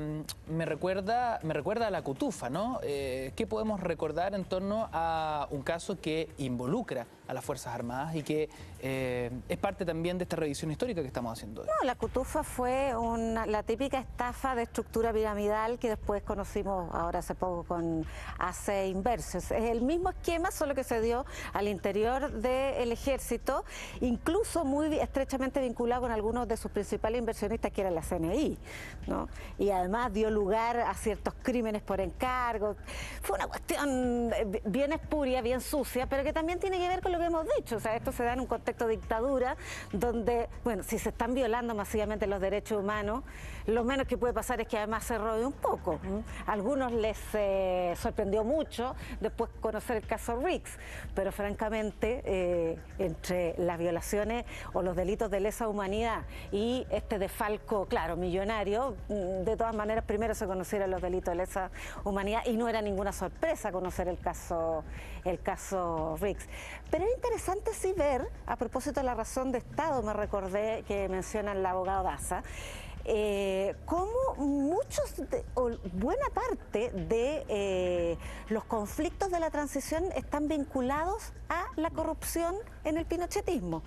[SPEAKER 1] me recuerda a la cotufa, ¿no? ¿Qué podemos recordar en torno a un caso que involucra a las Fuerzas Armadas y que es parte también de esta revisión histórica que estamos haciendo hoy?
[SPEAKER 7] No, la cotufa fue la típica estafa de estructura piramidal Total, que después conocimos ahora hace poco con ACE Inversions. Es el mismo esquema, solo que se dio al interior del ejército, incluso muy estrechamente vinculado con algunos de sus principales inversionistas, que era la CNI, ¿no? Y además dio lugar a ciertos crímenes por encargo. Fue una cuestión bien espuria, bien sucia, pero que también tiene que ver con lo que hemos dicho. O sea, esto se da en un contexto de dictadura, donde, bueno, si se están violando masivamente los derechos humanos, lo menos que puede pasar es que además se robe un poco. A algunos les sorprendió mucho después conocer el caso Riggs, pero francamente, entre las violaciones o los delitos de lesa humanidad y este desfalco, claro, millonario, de todas maneras primero se conocieron los delitos de lesa humanidad y no era ninguna sorpresa conocer el caso Riggs. Pero es interesante sí ver, a propósito de la razón de Estado, me recordé que menciona el abogado Daza, cómo buena parte de los conflictos de la transición están vinculados a la corrupción en el pinochetismo.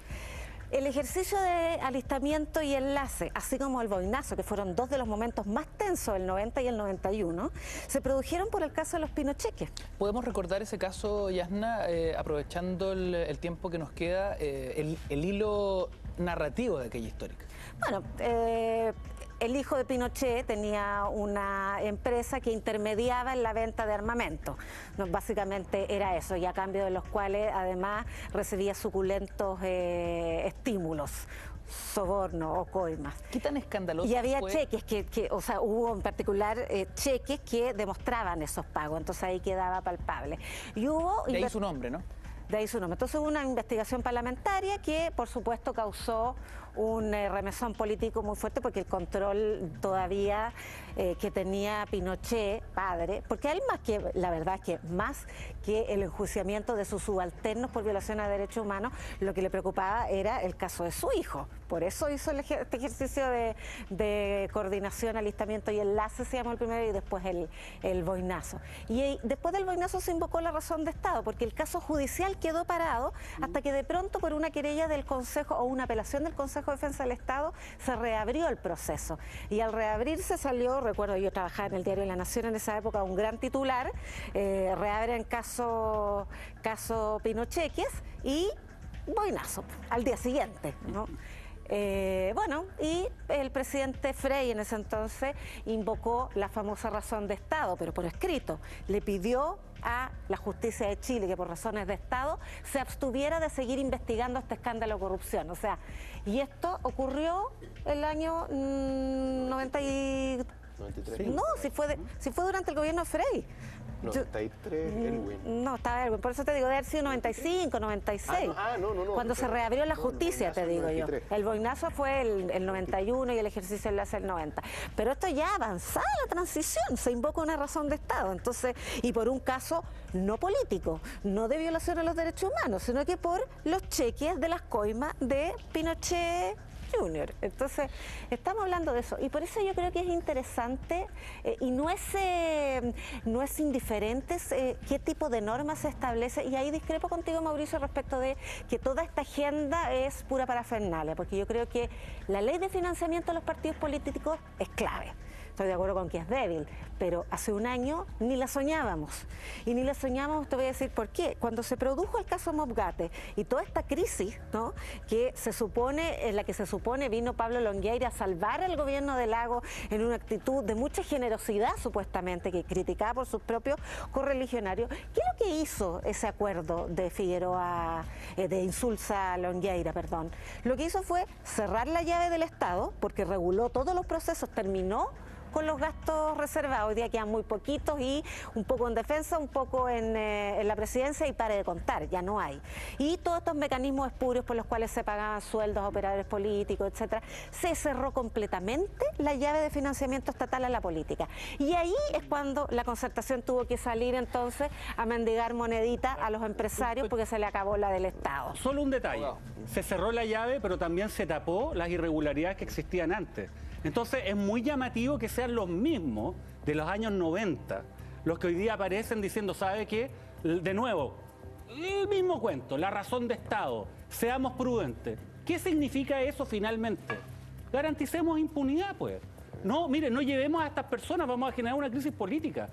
[SPEAKER 7] El ejercicio de alistamiento y enlace, así como el boinazo, que fueron dos de los momentos más tensos del 90 y el 91, se produjeron por el caso de los pinocheques.
[SPEAKER 1] ¿Podemos recordar ese caso, Yasna, aprovechando el tiempo que nos queda, el hilo narrativo de aquella histórica?
[SPEAKER 7] Bueno, el hijo de Pinochet tenía una empresa que intermediaba en la venta de armamento. No, básicamente era eso, y a cambio de los cuales además recibía suculentos estímulos, soborno o coimas.
[SPEAKER 1] ¿Qué tan escandaloso
[SPEAKER 7] Y había
[SPEAKER 1] fue?
[SPEAKER 7] cheques o sea, hubo en particular cheques que demostraban esos pagos, entonces ahí quedaba palpable. Y hubo...
[SPEAKER 1] De ahí su nombre, ¿no?
[SPEAKER 7] De ahí su nombre. Entonces hubo una investigación parlamentaria que, por supuesto, causó un remesón político muy fuerte, porque el control todavía que tenía Pinochet, padre, porque a él más que, la verdad es que más que el enjuiciamiento de sus subalternos por violación a derechos humanos, lo que le preocupaba era el caso de su hijo. Por eso hizo este ejercicio de coordinación, alistamiento y enlace, se llamó el primero, y después el boinazo. Y después del boinazo se invocó la razón de Estado, porque el caso judicial quedó parado hasta que de pronto, por una querella del Consejo o una apelación del Consejo de Defensa del Estado, se reabrió el proceso. Y al reabrirse salió, recuerdo yo trabajaba en el diario La Nación en esa época, un gran titular, reabren caso Pinocheques y boinazo al día siguiente, ¿no? Bueno, y el presidente Frei en ese entonces invocó la famosa razón de Estado, pero por escrito. Le pidió a la justicia de Chile que por razones de Estado se abstuviera de seguir investigando este escándalo de corrupción. O sea, y esto ocurrió el año 93. No, si fue durante el gobierno de Frei.
[SPEAKER 9] 93, Elwin.
[SPEAKER 7] No, estaba Elwin, por eso te digo, debe haber sido 95, 96.
[SPEAKER 9] No.
[SPEAKER 7] Cuando se reabrió la justicia, te digo yo.
[SPEAKER 9] 93.
[SPEAKER 7] El boinazo fue el 91 y el ejercicio de enlace el 90. Pero esto ya avanzada la transición, se invoca una razón de Estado. Entonces, y por un caso no político, no de violación a los derechos humanos, sino que por los cheques de las coimas de Pinochet Junior. Entonces, estamos hablando de eso, y por eso yo creo que es interesante y no es indiferente qué tipo de normas se establece, y ahí discrepo contigo, Mauricio, respecto de que toda esta agenda es pura parafernalia, porque yo creo que la ley de financiamiento de los partidos políticos es clave. Estoy de acuerdo con que es débil, pero hace un año ni la soñábamos. Y ni la soñábamos, te voy a decir por qué. Cuando se produjo el caso Mobgate y toda esta crisis, ¿no?, en la que se supone vino Pablo Longueira a salvar al gobierno de Lagos en una actitud de mucha generosidad, supuestamente, que criticaba por sus propios correligionarios, ¿qué es lo que hizo ese acuerdo de Figueroa, de Insulza Longueira, perdón? Lo que hizo fue cerrar la llave del Estado, porque reguló todos los procesos, terminó con los gastos reservados. Hoy día quedan muy poquitos, y un poco en defensa, un poco en la presidencia, y pare de contar, ya no hay. Y todos estos mecanismos espurios por los cuales se pagaban sueldos a operadores políticos, etcétera, se cerró completamente la llave de financiamiento estatal a la política. Y ahí es cuando la Concertación tuvo que salir entonces a mendigar monedita a los empresarios, porque se le acabó la del Estado.
[SPEAKER 8] Solo un detalle, se cerró la llave, pero también se tapó las irregularidades que existían antes. Entonces es muy llamativo que sean los mismos de los años 90 los que hoy día aparecen diciendo, ¿sabe qué? De nuevo, el mismo cuento, la razón de Estado, seamos prudentes. ¿Qué significa eso finalmente? Garanticemos impunidad, pues. No, mire, no llevemos a estas personas, vamos a generar una crisis política.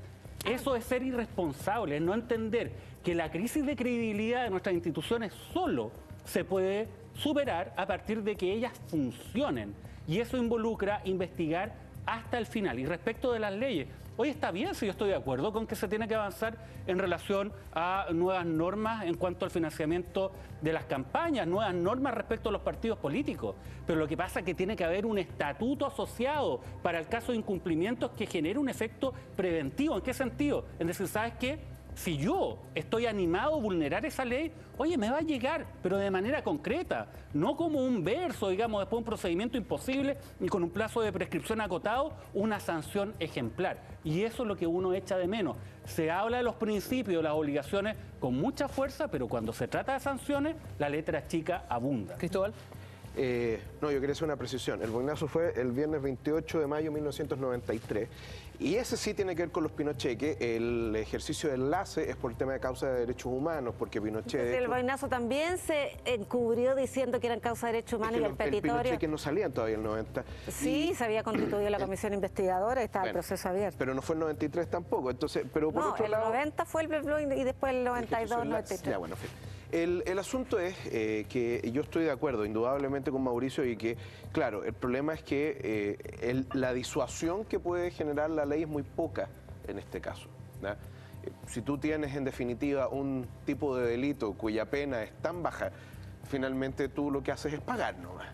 [SPEAKER 8] Eso es ser irresponsable, es no entender que la crisis de credibilidad de nuestras instituciones solo se puede superar a partir de que ellas funcionen. Y eso involucra investigar hasta el final. Y respecto de las leyes, hoy está bien si yo estoy de acuerdo con que se tiene que avanzar en relación a nuevas normas en cuanto al financiamiento de las campañas, nuevas normas respecto a los partidos políticos. Pero lo que pasa es que tiene que haber un estatuto asociado para el caso de incumplimientos que genere un efecto preventivo. ¿En qué sentido? Es decir, ¿sabes qué? Si yo estoy animado a vulnerar esa ley, oye, me va a llegar, pero de manera concreta, no como un verso, digamos, después de un procedimiento imposible y con un plazo de prescripción acotado, una sanción ejemplar. Y eso es lo que uno echa de menos. Se habla de los principios, de las obligaciones con mucha fuerza, pero cuando se trata de sanciones, la letra chica abunda.
[SPEAKER 1] Cristóbal.
[SPEAKER 9] No, yo quería hacer una precisión. El boinazo fue el viernes 28 de mayo de 1993 y ese sí tiene que ver con los Pinochet, que el ejercicio de enlace es por el tema de causa de derechos humanos, porque Pinochet...
[SPEAKER 7] Entonces, el boinazo también se encubrió diciendo que eran causa de derechos humanos y el petitorio...
[SPEAKER 9] El Pinochet que no salían todavía el 90.
[SPEAKER 7] Sí, se había constituido la comisión investigadora y estaba el proceso abierto.
[SPEAKER 9] Pero no fue el 93 tampoco, entonces... Pero por otro lado,
[SPEAKER 7] el 90 fue el BBLU y después el 92, 93.
[SPEAKER 9] Ya, bueno, en fin. El asunto es que yo estoy de acuerdo indudablemente con Mauricio y que, claro, el problema es que la disuasión que puede generar la ley es muy poca en este caso, ¿no? Si tú tienes en definitiva un tipo de delito cuya pena es tan baja, finalmente tú lo que haces es pagar nomás.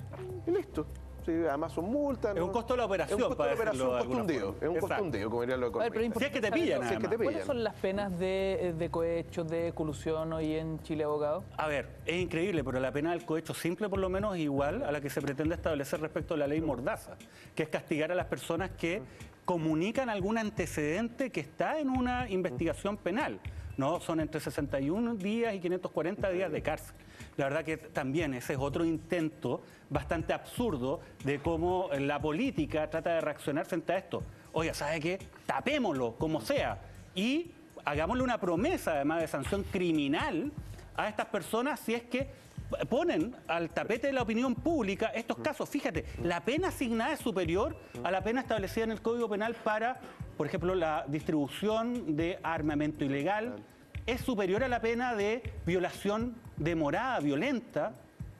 [SPEAKER 9] Y listo. Sí, además son multas.
[SPEAKER 8] Es un costo de la operación,
[SPEAKER 9] es un costo de la operación, un costo hundido. Es un costo hundido, como dirían los economistas.
[SPEAKER 1] Si
[SPEAKER 8] es que te pillan,
[SPEAKER 1] si es que te pillan. ¿Cuáles son las penas de cohecho, de colusión hoy en Chile, abogado?
[SPEAKER 8] A ver, es increíble, pero la pena del cohecho simple por lo menos es igual a la que se pretende establecer respecto a la ley Mordaza, que es castigar a las personas que comunican algún antecedente que está en una investigación penal. No, son entre 61 días y 540 días de cárcel. La verdad que también ese es otro intento bastante absurdo de cómo la política trata de reaccionar frente a esto. Oiga, ¿sabe qué? Tapémoslo, como sea, y hagámosle una promesa, además de sanción criminal, a estas personas si es que ponen al tapete de la opinión pública estos casos. Fíjate, la pena asignada es superior a la pena establecida en el Código Penal para, por ejemplo, la distribución de armamento ilegal, es superior a la pena de violación de morada violenta,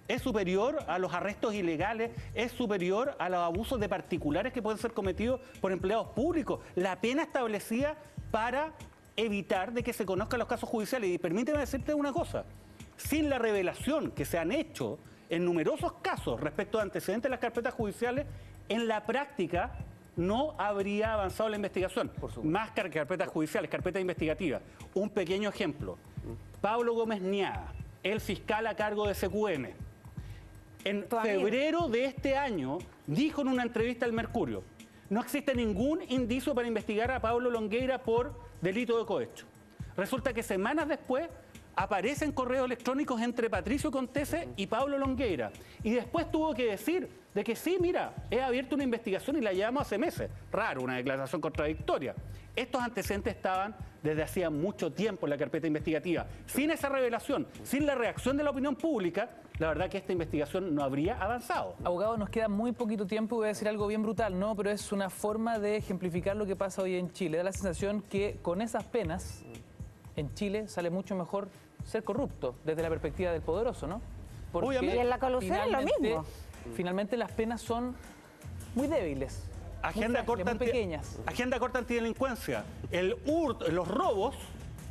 [SPEAKER 8] es superior a los arrestos ilegales, es superior a los abusos de particulares que pueden ser cometidos por empleados públicos. La pena establecida para evitar de que se conozcan los casos judiciales. Y permíteme decirte una cosa, sin la revelación que se han hecho en numerosos casos respecto a antecedentes de las carpetas judiciales, en la práctica no habría avanzado la investigación. Más que carpetas judiciales, carpetas investigativas. Un pequeño ejemplo. Pablo Gómez Niaga, el fiscal a cargo de SQM, en febrero de este año dijo en una entrevista al Mercurio: no existe ningún indicio para investigar a Pablo Longueira por delito de cohecho. Resulta que semanas después aparecen correos electrónicos entre Patricio Contese y Pablo Longueira. Y después tuvo que decir de que sí, mira, he abierto una investigación y la llevamos hace meses. Raro, una declaración contradictoria. Estos antecedentes estaban desde hacía mucho tiempo en la carpeta investigativa. Sin esa revelación, sin la reacción de la opinión pública, la verdad que esta investigación no habría avanzado.
[SPEAKER 1] Abogado, nos queda muy poquito tiempo, voy a decir algo bien brutal, ¿no? Pero es una forma de ejemplificar lo que pasa hoy en Chile. Da la sensación que con esas penas, en Chile sale mucho mejor ser corrupto, desde la perspectiva del poderoso, ¿no?
[SPEAKER 7] Porque y en la colusión es lo mismo.
[SPEAKER 1] Finalmente las penas son muy débiles.
[SPEAKER 8] Agenda corta antidelincuencia. Los robos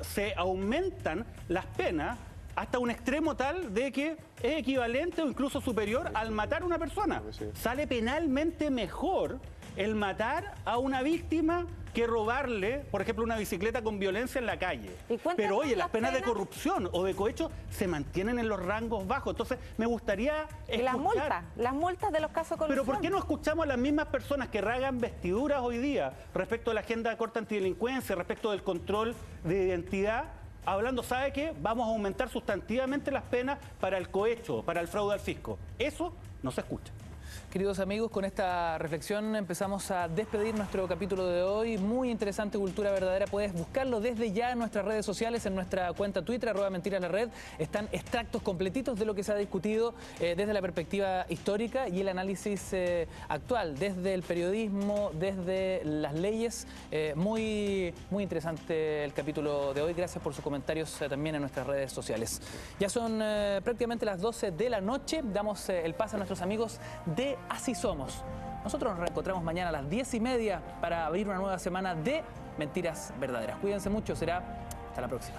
[SPEAKER 8] se aumentan las penas hasta un extremo tal de que es equivalente o incluso superior al matar a una persona. Sale penalmente mejor el matar a una víctima que robarle, por ejemplo, una bicicleta con violencia en la calle. Pero oye, las penas de corrupción o de cohecho se mantienen en los rangos bajos. Entonces, me gustaría escuchar...
[SPEAKER 7] Las multas de los casos de corrupción.
[SPEAKER 8] Pero ¿por qué no escuchamos a las mismas personas que rasgan vestiduras hoy día respecto a la agenda corta antidelincuencia, respecto del control de identidad, hablando, ¿sabe qué? Vamos a aumentar sustantivamente las penas para el cohecho, para el fraude al fisco? Eso no se escucha.
[SPEAKER 1] Queridos amigos, con esta reflexión empezamos a despedir nuestro capítulo de hoy. Muy interesante Cultura Verdadera. Puedes buscarlo desde ya en nuestras redes sociales, en nuestra cuenta Twitter, @mentiras_la_red. Están extractos completitos de lo que se ha discutido desde la perspectiva histórica y el análisis actual, desde el periodismo, desde las leyes. Muy interesante el capítulo de hoy. Gracias por sus comentarios también en nuestras redes sociales. Ya son prácticamente las 12 de la noche. Damos el pase a nuestros amigos de Así Somos. Nosotros nos reencontramos mañana a las 10:30 para abrir una nueva semana de Mentiras Verdaderas. Cuídense mucho, será hasta la próxima.